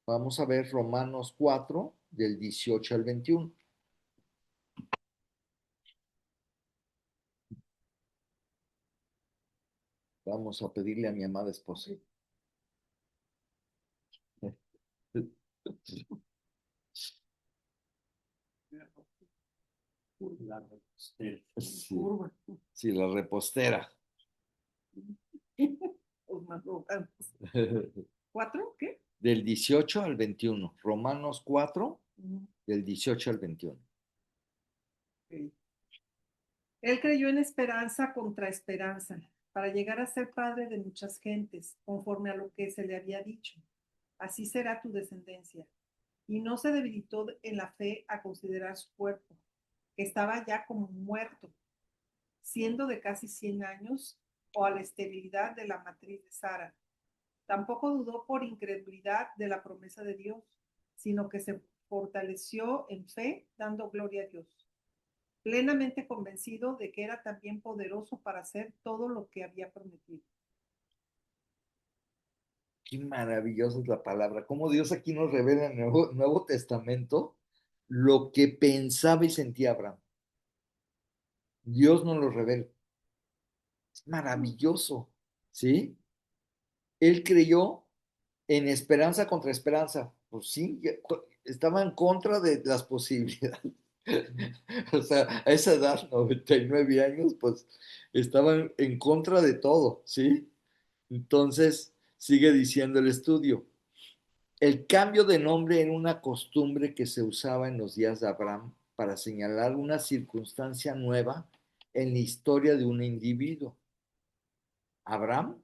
Vamos a ver Romanos 4, del 18 al 21. Vamos a pedirle a mi amada esposa. La repostera. Sí, sí, la repostera. ¿Cuatro? ¿Qué? Del 18 al 21. Romanos 4, del 18 al 21. Ok. Él creyó en esperanza contra esperanza, para llegar a ser padre de muchas gentes, conforme a lo que se le había dicho. Así será tu descendencia. Y no se debilitó en la fe a considerar su cuerpo, que estaba ya como muerto, siendo de casi 100 años, o a la esterilidad de la matriz de Sara. Tampoco dudó por incredulidad de la promesa de Dios, sino que se fortaleció en fe, dando gloria a Dios, plenamente convencido de que era también poderoso para hacer todo lo que había prometido. Qué maravillosa es la palabra. Cómo Dios aquí nos revela en el Nuevo Testamento lo que pensaba y sentía Abraham. Dios nos lo revela. Es maravilloso, ¿sí? Él creyó en esperanza contra esperanza. Pues sí, estaba en contra de las posibilidades. O sea, a esa edad, 99 años, pues estaban en contra de todo, ¿sí? Entonces, sigue diciendo el estudio. El cambio de nombre era una costumbre que se usaba en los días de Abraham para señalar una circunstancia nueva en la historia de un individuo. Abraham,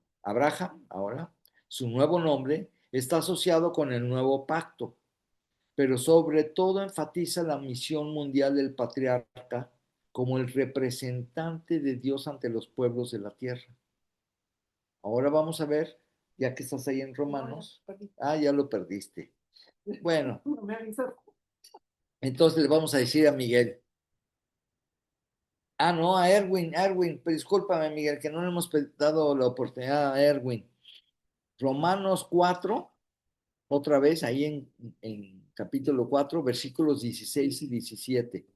ahora, su nuevo nombre está asociado con el nuevo pacto, pero sobre todo enfatiza la misión mundial del patriarca como el representante de Dios ante los pueblos de la tierra. Ahora vamos a ver, ya que estás ahí en Romanos. Ya lo perdiste. Bueno, No me avisas. entonces le vamos a decir a Miguel. No, a Erwin, discúlpame, Miguel, que no le hemos dado la oportunidad a Erwin. Romanos 4, otra vez ahí en capítulo 4, versículos 16 y 17.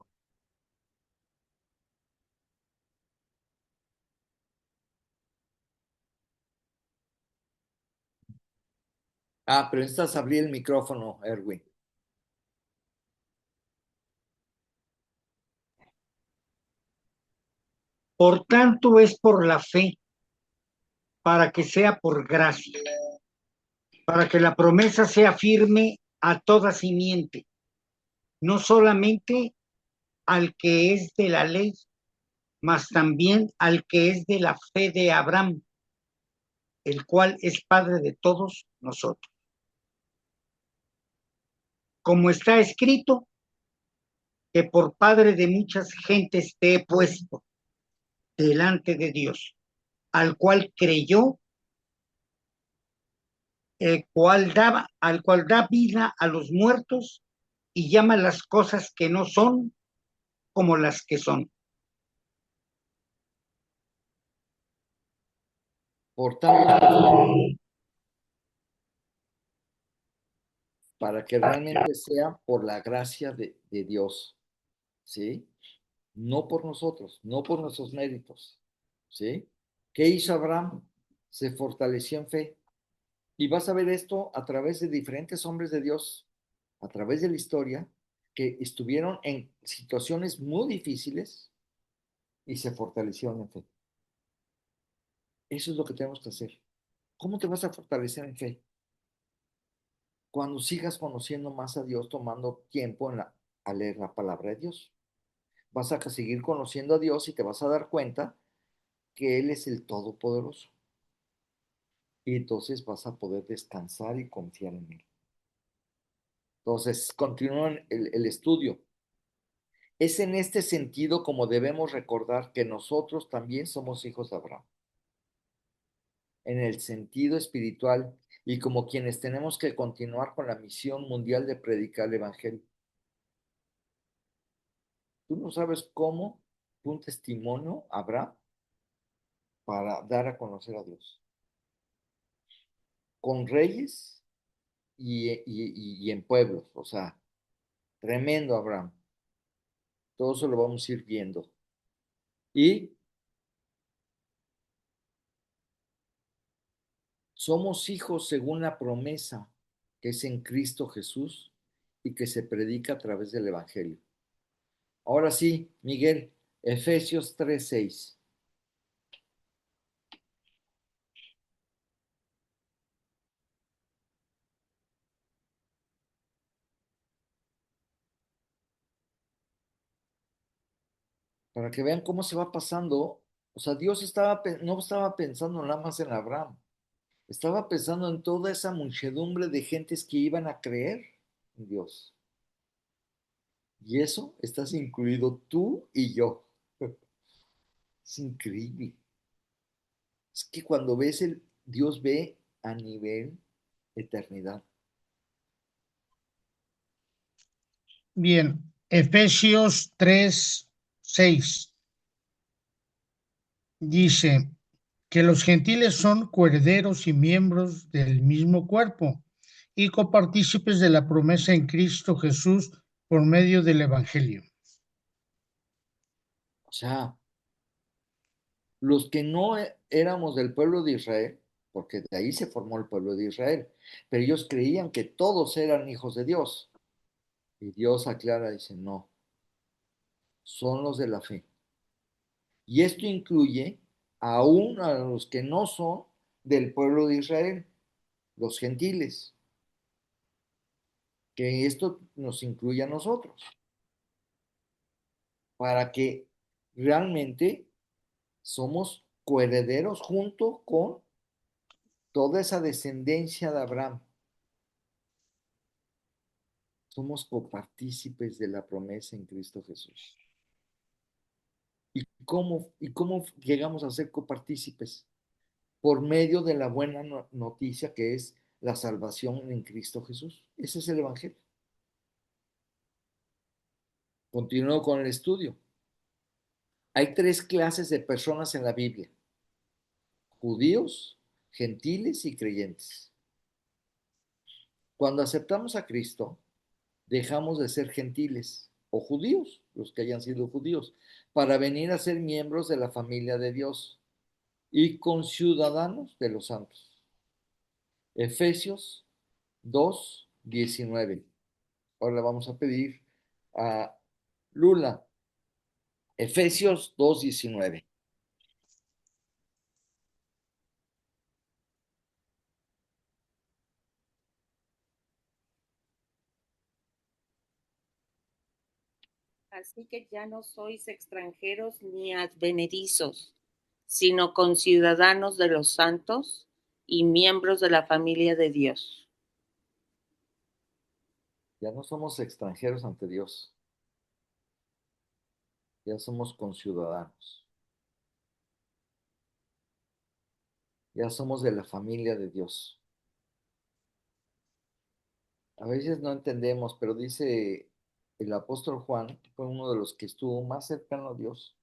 Pero necesitas abrir el micrófono, Erwin. Por tanto, es por la fe, para que sea por gracia, para que la promesa sea firme a toda simiente, no solamente al que es de la ley, mas también al que es de la fe de Abraham, el cual es padre de todos nosotros. Como está escrito, que por padre de muchas gentes te he puesto delante de Dios, al cual creyó, al cual da vida a los muertos y llama las cosas que no son como las que son. Por tanto, para que realmente sea por la gracia de Dios, ¿sí? No por nosotros, no por nuestros méritos, ¿sí? ¿Qué hizo Abraham? Se fortaleció en fe. Y vas a ver esto a través de diferentes hombres de Dios, a través de la historia, que estuvieron en situaciones muy difíciles y se fortalecieron en fe. Eso es lo que tenemos que hacer. ¿Cómo te vas a fortalecer en fe? Cuando sigas conociendo más a Dios, tomando tiempo a leer la palabra de Dios. Vas a seguir conociendo a Dios y te vas a dar cuenta que Él es el Todopoderoso. Y entonces vas a poder descansar y confiar en Él. Entonces, continúan el estudio. Es en este sentido como debemos recordar que nosotros también somos hijos de Abraham, en el sentido espiritual y como quienes tenemos que continuar con la misión mundial de predicar el Evangelio. Tú no sabes cómo fue un testimonio Abraham para dar a conocer a Dios. Con reyes y en pueblos, o sea, tremendo Abraham. Todo eso lo vamos a ir viendo. Y somos hijos según la promesa que es en Cristo Jesús y que se predica a través del Evangelio. Ahora sí, Miguel, Efesios 3:6. Para que vean cómo se va pasando. O sea, Dios no estaba pensando nada más en Abraham, estaba pensando en toda esa muchedumbre de gentes que iban a creer en Dios. Y eso estás incluido tú y yo. Es increíble. Es que cuando ves Dios ve a nivel eternidad. Bien, Efesios 3:6 dice que los gentiles son coherederos y miembros del mismo cuerpo y copartícipes de la promesa en Cristo Jesús por medio del Evangelio. O sea, los que no éramos del pueblo de Israel, porque de ahí se formó el pueblo de Israel, pero ellos creían que todos eran hijos de Dios. Y Dios aclara, dice, no, son los de la fe. Y esto incluye aún a los que no son del pueblo de Israel, los gentiles, que esto nos incluye a nosotros, para que realmente somos coherederos junto con toda esa descendencia de Abraham. Somos copartícipes de la promesa en Cristo Jesús. ¿Y cómo llegamos a ser copartícipes? Por medio de la buena noticia que es la salvación en Cristo Jesús. Ese es el Evangelio. Continúo con el estudio. Hay 3 clases de personas en la Biblia: judíos, gentiles y creyentes. Cuando aceptamos a Cristo, dejamos de ser gentiles o judíos, los que hayan sido judíos, para venir a ser miembros de la familia de Dios y conciudadanos de los santos. Efesios 2:19. Ahora le vamos a pedir a Lula. Efesios 2:19. Así que ya no sois extranjeros ni advenedizos, sino conciudadanos de los santos y miembros de la familia de Dios. Ya no somos extranjeros ante Dios, ya somos conciudadanos, ya somos de la familia de Dios. A veces no entendemos, pero dice el apóstol Juan, que fue uno de los que estuvo más cercano a Dios,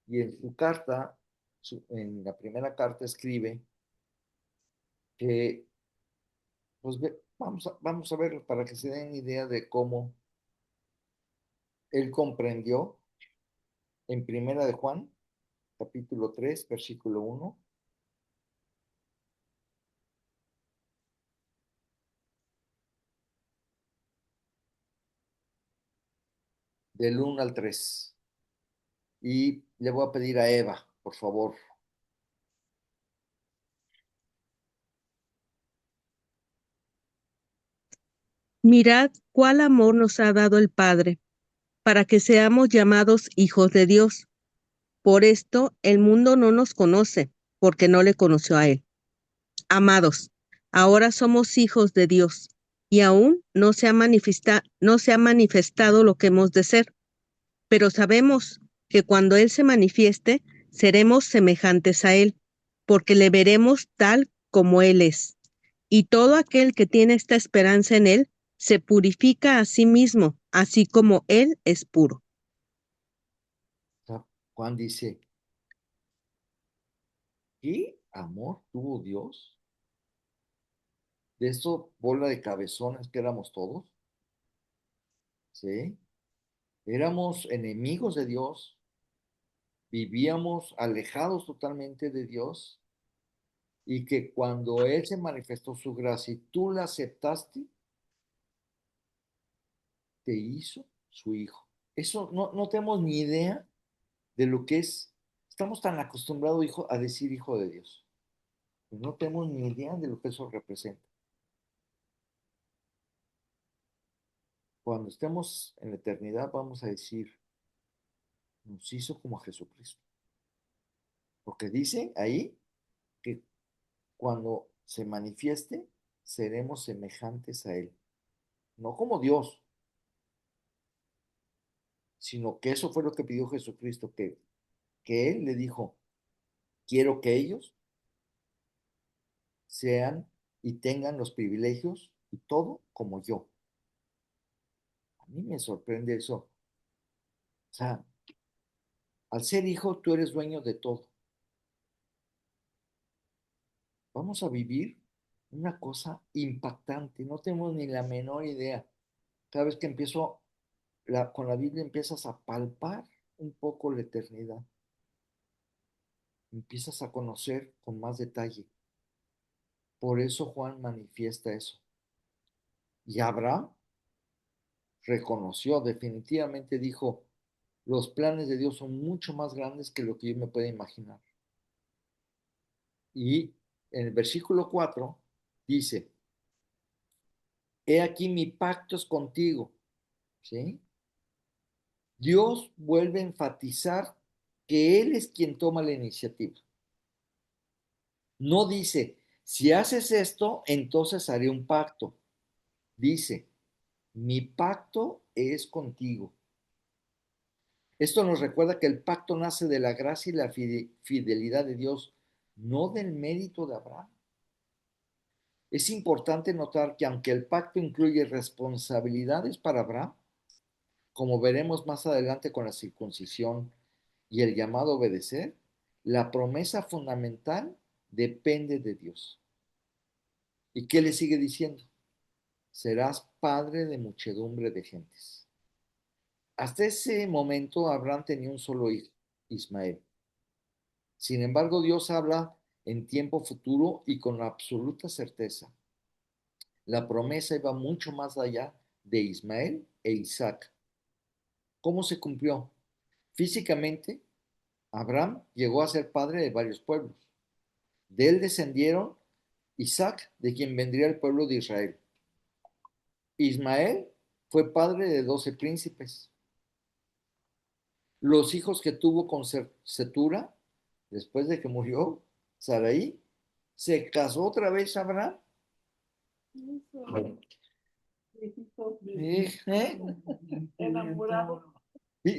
y en su carta, en la primera carta escribe que, pues vamos a ver para que se den idea de cómo él comprendió en primera de Juan, capítulo 3, versículo 1, del 1 al 3. Y le voy a pedir a Eva, por favor. Mirad cuál amor nos ha dado el Padre, para que seamos llamados hijos de Dios. Por esto el mundo no nos conoce, porque no le conoció a Él. Amados, ahora somos hijos de Dios, y aún no se ha manifestado lo que hemos de ser, pero sabemos que cuando Él se manifieste, seremos semejantes a Él, porque le veremos tal como Él es. Y todo aquel que tiene esta esperanza en Él, se purifica a sí mismo, así como Él es puro. Juan dice, ¿qué amor tuvo Dios? De eso, bola de cabezones que éramos todos, ¿sí? Éramos enemigos de Dios, vivíamos alejados totalmente de Dios, y que cuando Él se manifestó su gracia y tú la aceptaste, te hizo su hijo. Eso no tenemos ni idea de lo que es. Estamos tan acostumbrados, hijo, a decir hijo de Dios. No tenemos ni idea de lo que eso representa. Cuando estemos en la eternidad vamos a decir, nos hizo como a Jesucristo. Porque dice ahí que cuando se manifieste, seremos semejantes a Él. No como Dios, sino que eso fue lo que pidió Jesucristo, que Él le dijo, quiero que ellos sean y tengan los privilegios y todo como yo. A mí me sorprende eso. O sea, al ser hijo, tú eres dueño de todo. Vamos a vivir una cosa impactante, no tenemos ni la menor idea. Cada vez que empiezo con la Biblia empiezas a palpar un poco la eternidad, empiezas a conocer con más detalle. Por eso Juan manifiesta eso. Y Abraham reconoció, definitivamente dijo, Los planes de Dios son mucho más grandes que lo que yo me pueda imaginar. Y en el versículo 4 dice, he aquí mi pacto es contigo, ¿sí? Dios vuelve a enfatizar que Él es quien toma la iniciativa. No dice, si haces esto, entonces haré un pacto. Dice, mi pacto es contigo. Esto nos recuerda que el pacto nace de la gracia y la fidelidad de Dios, no del mérito de Abraham. Es importante notar que aunque el pacto incluye responsabilidades para Abraham, como veremos más adelante con la circuncisión y el llamado a obedecer, la promesa fundamental depende de Dios. ¿Y qué le sigue diciendo? Serás padre de muchedumbre de gentes. Hasta ese momento Abraham tenía un solo hijo, Ismael. Sin embargo, Dios habla en tiempo futuro y con absoluta certeza. La promesa iba mucho más allá de Ismael e Isaac. ¿Cómo se cumplió? Físicamente, Abraham llegó a ser padre de varios pueblos. De él descendieron Isaac, de quien vendría el pueblo de Israel. Ismael fue padre de 12 príncipes. Los hijos que tuvo con Setura, después de que murió Sarai, se casó otra vez Abraham. ¿Eh? Enamorado.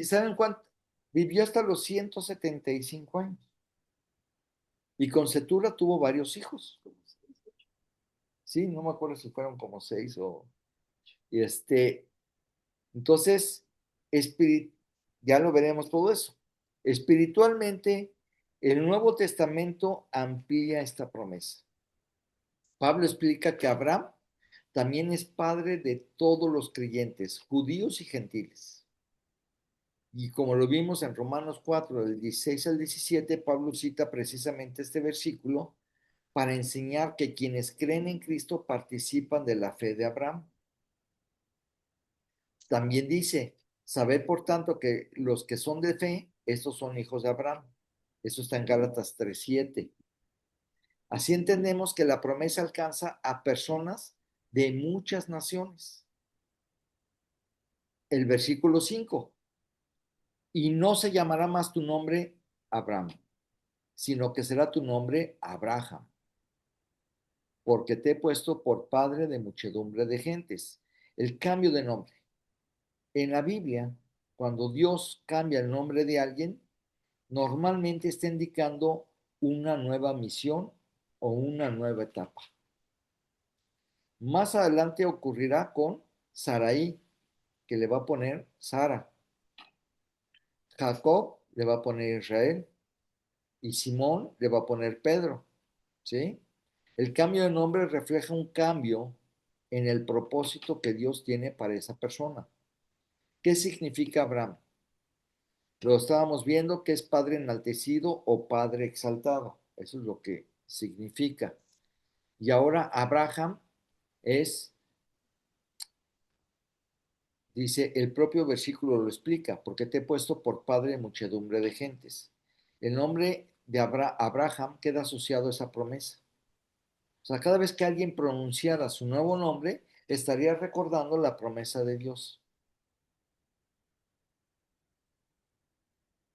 ¿Saben cuánto? Vivió hasta los 175 años. Y con Setura tuvo varios hijos. Sí, no me acuerdo si fueron como 6 o... Y entonces, ya lo veremos todo eso. Espiritualmente, el Nuevo Testamento amplía esta promesa. Pablo explica que Abraham también es padre de todos los creyentes, judíos y gentiles. Y como lo vimos en Romanos 4, del 16 al 17, Pablo cita precisamente este versículo para enseñar que quienes creen en Cristo participan de la fe de Abraham. También dice, sabed por tanto que los que son de fe, estos son hijos de Abraham. Eso está en Gálatas 3:7. Así entendemos que la promesa alcanza a personas de muchas naciones. El versículo 5, y no se llamará más tu nombre Abraham, sino que será tu nombre Abraham, porque te he puesto por padre de muchedumbre de gentes. El cambio de nombre. En la Biblia, cuando Dios cambia el nombre de alguien, normalmente está indicando una nueva misión o una nueva etapa. Más adelante ocurrirá con Sarai, que le va a poner Sara. Jacob le va a poner Israel y Simón le va a poner Pedro, ¿sí? El cambio de nombre refleja un cambio en el propósito que Dios tiene para esa persona. ¿Qué significa Abraham? Lo estábamos viendo que es padre enaltecido o padre exaltado. Eso es lo que significa. Y ahora Abraham es, dice, el propio versículo lo explica, porque te he puesto por padre de muchedumbre de gentes. El nombre de Abraham queda asociado a esa promesa. O sea, cada vez que alguien pronunciara su nuevo nombre, estaría recordando la promesa de Dios.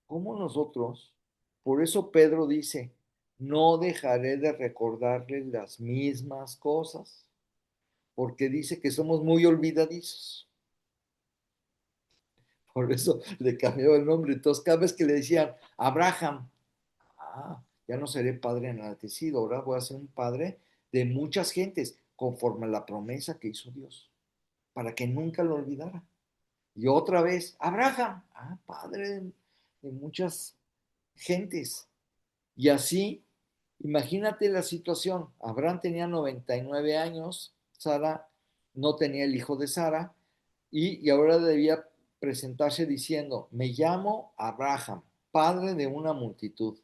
Como nosotros, por eso Pedro dice, no dejaré de recordarles las mismas cosas, porque dice que somos muy olvidadizos. Por eso le cambió el nombre. Entonces, cada vez que le decían Abraham, ya no seré padre enaltecido, ahora voy a ser un padre de muchas gentes, conforme a la promesa que hizo Dios, para que nunca lo olvidara. Y otra vez, Abraham, padre de muchas gentes. Y así, imagínate la situación. Abraham tenía 99 años, Sara no tenía el hijo de Sara, y ahora debía presentarse diciendo, me llamo Abraham, padre de una multitud.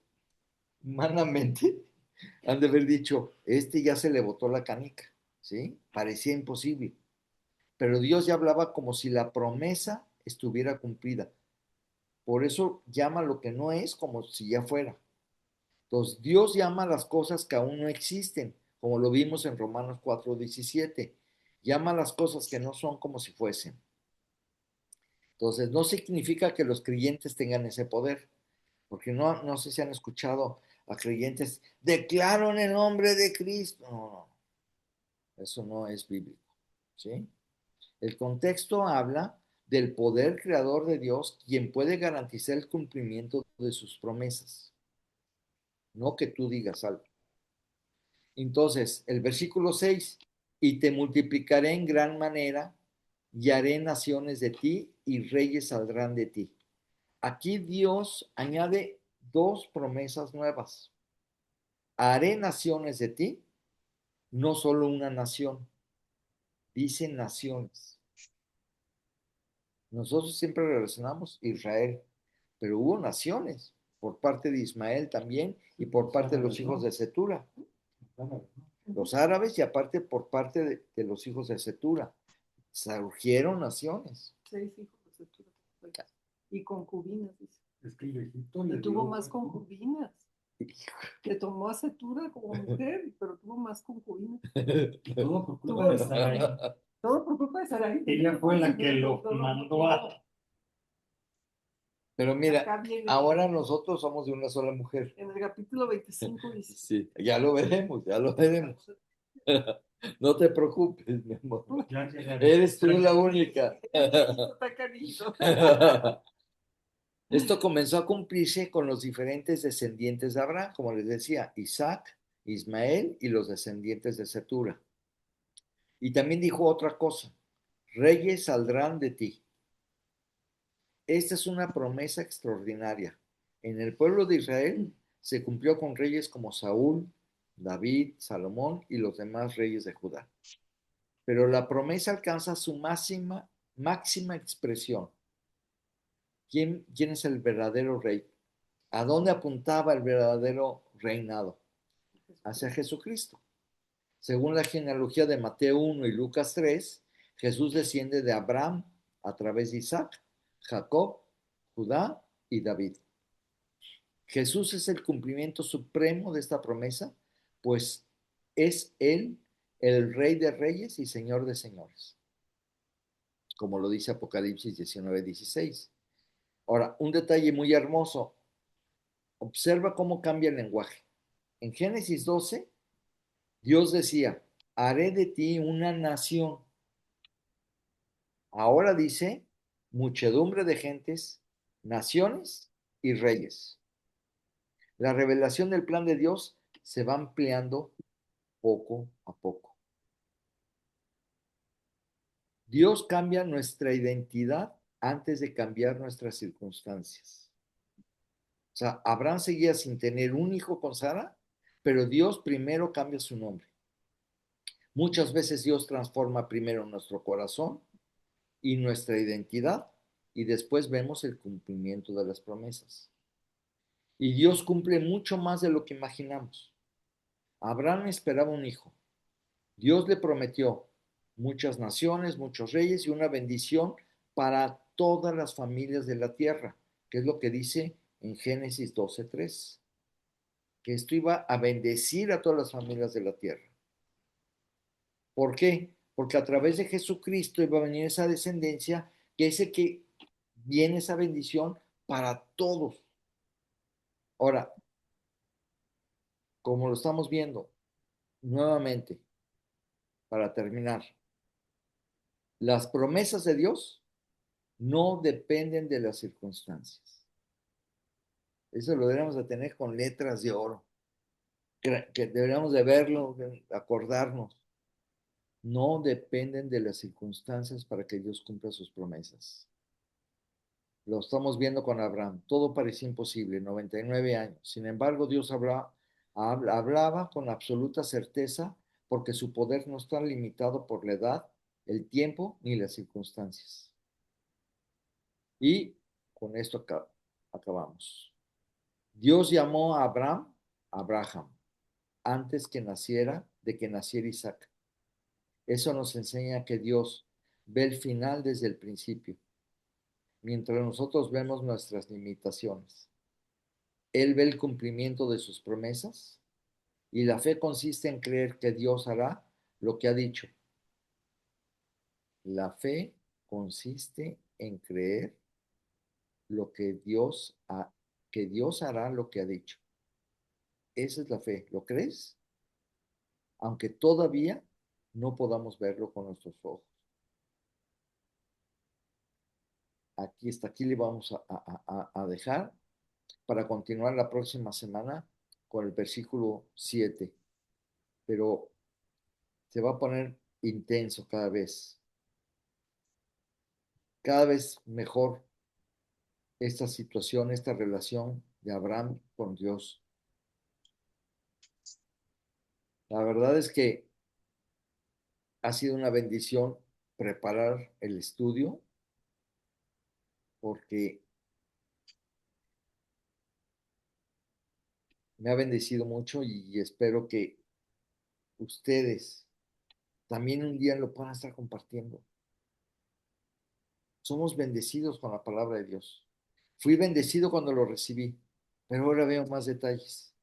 Humanamente, han de haber dicho, ya se le botó la canica, ¿sí? Parecía imposible. Pero Dios ya hablaba como si la promesa estuviera cumplida. Por eso llama lo que no es como si ya fuera. Entonces, Dios llama las cosas que aún no existen, como lo vimos en Romanos 4:17. Llama las cosas que no son como si fuesen. Entonces, no significa que los creyentes tengan ese poder, porque no sé si han escuchado a creyentes, declaro en el nombre de Cristo. No, eso no es bíblico, ¿sí? El contexto habla del poder creador de Dios, quien puede garantizar el cumplimiento de sus promesas, no que tú digas algo. Entonces, el versículo 6, y te multiplicaré en gran manera, y haré naciones de ti, y reyes saldrán de ti. Aquí Dios añade dos promesas nuevas. Haré naciones de ti, no solo una nación, dice naciones. Nosotros siempre relacionamos Israel, pero hubo naciones por parte de Ismael también y por parte de los hijos de Setura. Los árabes y aparte por parte de los hijos de Setura. Surgieron naciones. 6 hijos de Setura. Y concubinas, dice. Es que Egipto Y le tuvo dio- más concubinas. Le tomó a Setura como mujer, pero tuvo más concubinas. y todo por culpa de Sarai. Todo por culpa de Sarai. Ella fue la que lo mandó a... Pero mira, Acá viene. ahora nosotros somos de una sola mujer. En el capítulo 25 dice. Sí, ya lo veremos, ya lo veremos. No te preocupes, mi amor. Ya llegaré. Eres tú la única. Está canito. Esto comenzó a cumplirse con los diferentes descendientes de Abraham, como les decía, Isaac, Ismael y los descendientes de Setura. Y también dijo otra cosa, reyes saldrán de ti. Esta es una promesa extraordinaria. En el pueblo de Israel se cumplió con reyes como Saúl, David, Salomón y los demás reyes de Judá. Pero la promesa alcanza su máxima expresión. ¿Quién es el verdadero rey? ¿A dónde apuntaba el verdadero reinado? Hacia Jesucristo. Según la genealogía de Mateo 1 y Lucas 3, Jesús desciende de Abraham a través de Isaac, Jacob, Judá y David. Jesús es el cumplimiento supremo de esta promesa, pues es Él el Rey de Reyes y Señor de Señores, como lo dice Apocalipsis 19:16. Ahora, un detalle muy hermoso, observa cómo cambia el lenguaje. En Génesis 12, Dios decía, haré de ti una nación. Ahora dice, muchedumbre de gentes, naciones y reyes. La revelación del plan de Dios se va ampliando poco a poco. Dios cambia nuestra identidad antes de cambiar nuestras circunstancias. O sea, Abraham seguía sin tener un hijo con Sara, pero Dios primero cambia su nombre. Muchas veces Dios transforma primero nuestro corazón y nuestra identidad y después vemos el cumplimiento de las promesas. Y Dios cumple mucho más de lo que imaginamos. Abraham esperaba un hijo. Dios le prometió muchas naciones, muchos reyes y una bendición para todas las familias de la tierra, que es lo que dice en Génesis 12:3, que esto iba a bendecir a todas las familias de la tierra. ¿Por qué? Porque a través de Jesucristo iba a venir esa descendencia, que es el que viene esa bendición para todos. Ahora, como lo estamos viendo, nuevamente, para terminar, las promesas de Dios no dependen de las circunstancias. Eso lo deberíamos de tener con letras de oro, que deberíamos de verlo, de acordarnos. No dependen de las circunstancias para que Dios cumpla sus promesas. Lo estamos viendo con Abraham. Todo parecía imposible, 99 años. Sin embargo, Dios hablaba con absoluta certeza porque su poder no está limitado por la edad, el tiempo ni las circunstancias. Y con esto acabamos. Dios llamó a Abraham, antes de que naciera Isaac. Eso nos enseña que Dios ve el final desde el principio. mientras nosotros vemos nuestras limitaciones. Él ve el cumplimiento de sus promesas y la fe consiste en creer que Dios hará lo que ha dicho. La fe consiste en creer que Dios hará lo que ha dicho. Esa es la fe. ¿Lo crees? Aunque todavía no podamos verlo con nuestros ojos. Aquí le vamos a dejar para continuar la próxima semana con el versículo 7. Pero se va a poner intenso cada vez mejor esta situación, esta relación de Abraham con Dios. La verdad es que ha sido una bendición preparar el estudio porque me ha bendecido mucho y espero que ustedes también un día lo puedan estar compartiendo. Somos bendecidos con la palabra de Dios. Fui bendecido cuando lo recibí, pero ahora veo más detalles.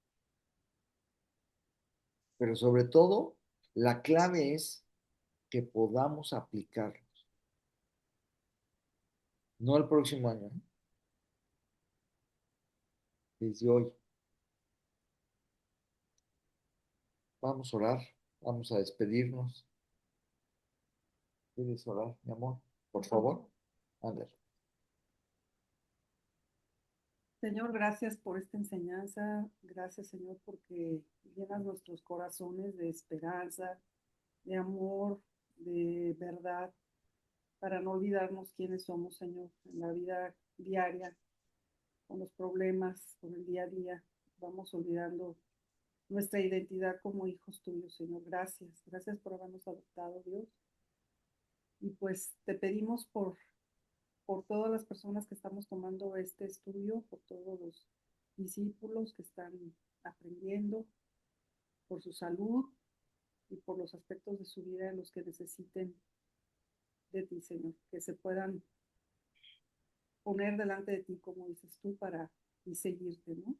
Pero sobre todo, la clave es que podamos aplicarlos. No el próximo año, ¿eh? Desde hoy. Vamos a orar, vamos a despedirnos. ¿Quieres orar, mi amor? Por favor, ándale. Señor, gracias por esta enseñanza. Gracias, Señor, porque llenas nuestros corazones de esperanza, de amor, de verdad, para no olvidarnos quiénes somos, Señor, en la vida diaria, con los problemas, con el día a día. Vamos olvidando nuestra identidad como hijos tuyos, Señor. Gracias. Gracias por habernos adoptado, Dios. Y pues te pedimos por todas las personas que estamos tomando este estudio, por todos los discípulos que están aprendiendo, por su salud y por los aspectos de su vida en los que necesiten de ti, Señor, que se puedan poner delante de ti, como dices tú, y seguirte, ¿no?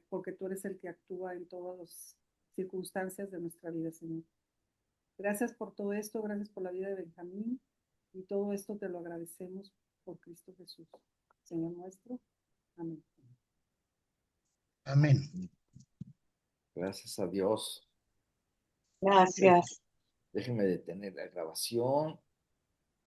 Porque tú eres el que actúa en todas las circunstancias de nuestra vida, Señor. Gracias por todo esto, gracias por la vida de Benjamín, y todo esto te lo agradecemos por Cristo Jesús, Señor nuestro. Amén. Amén. Gracias a Dios. Gracias. Déjenme detener la grabación.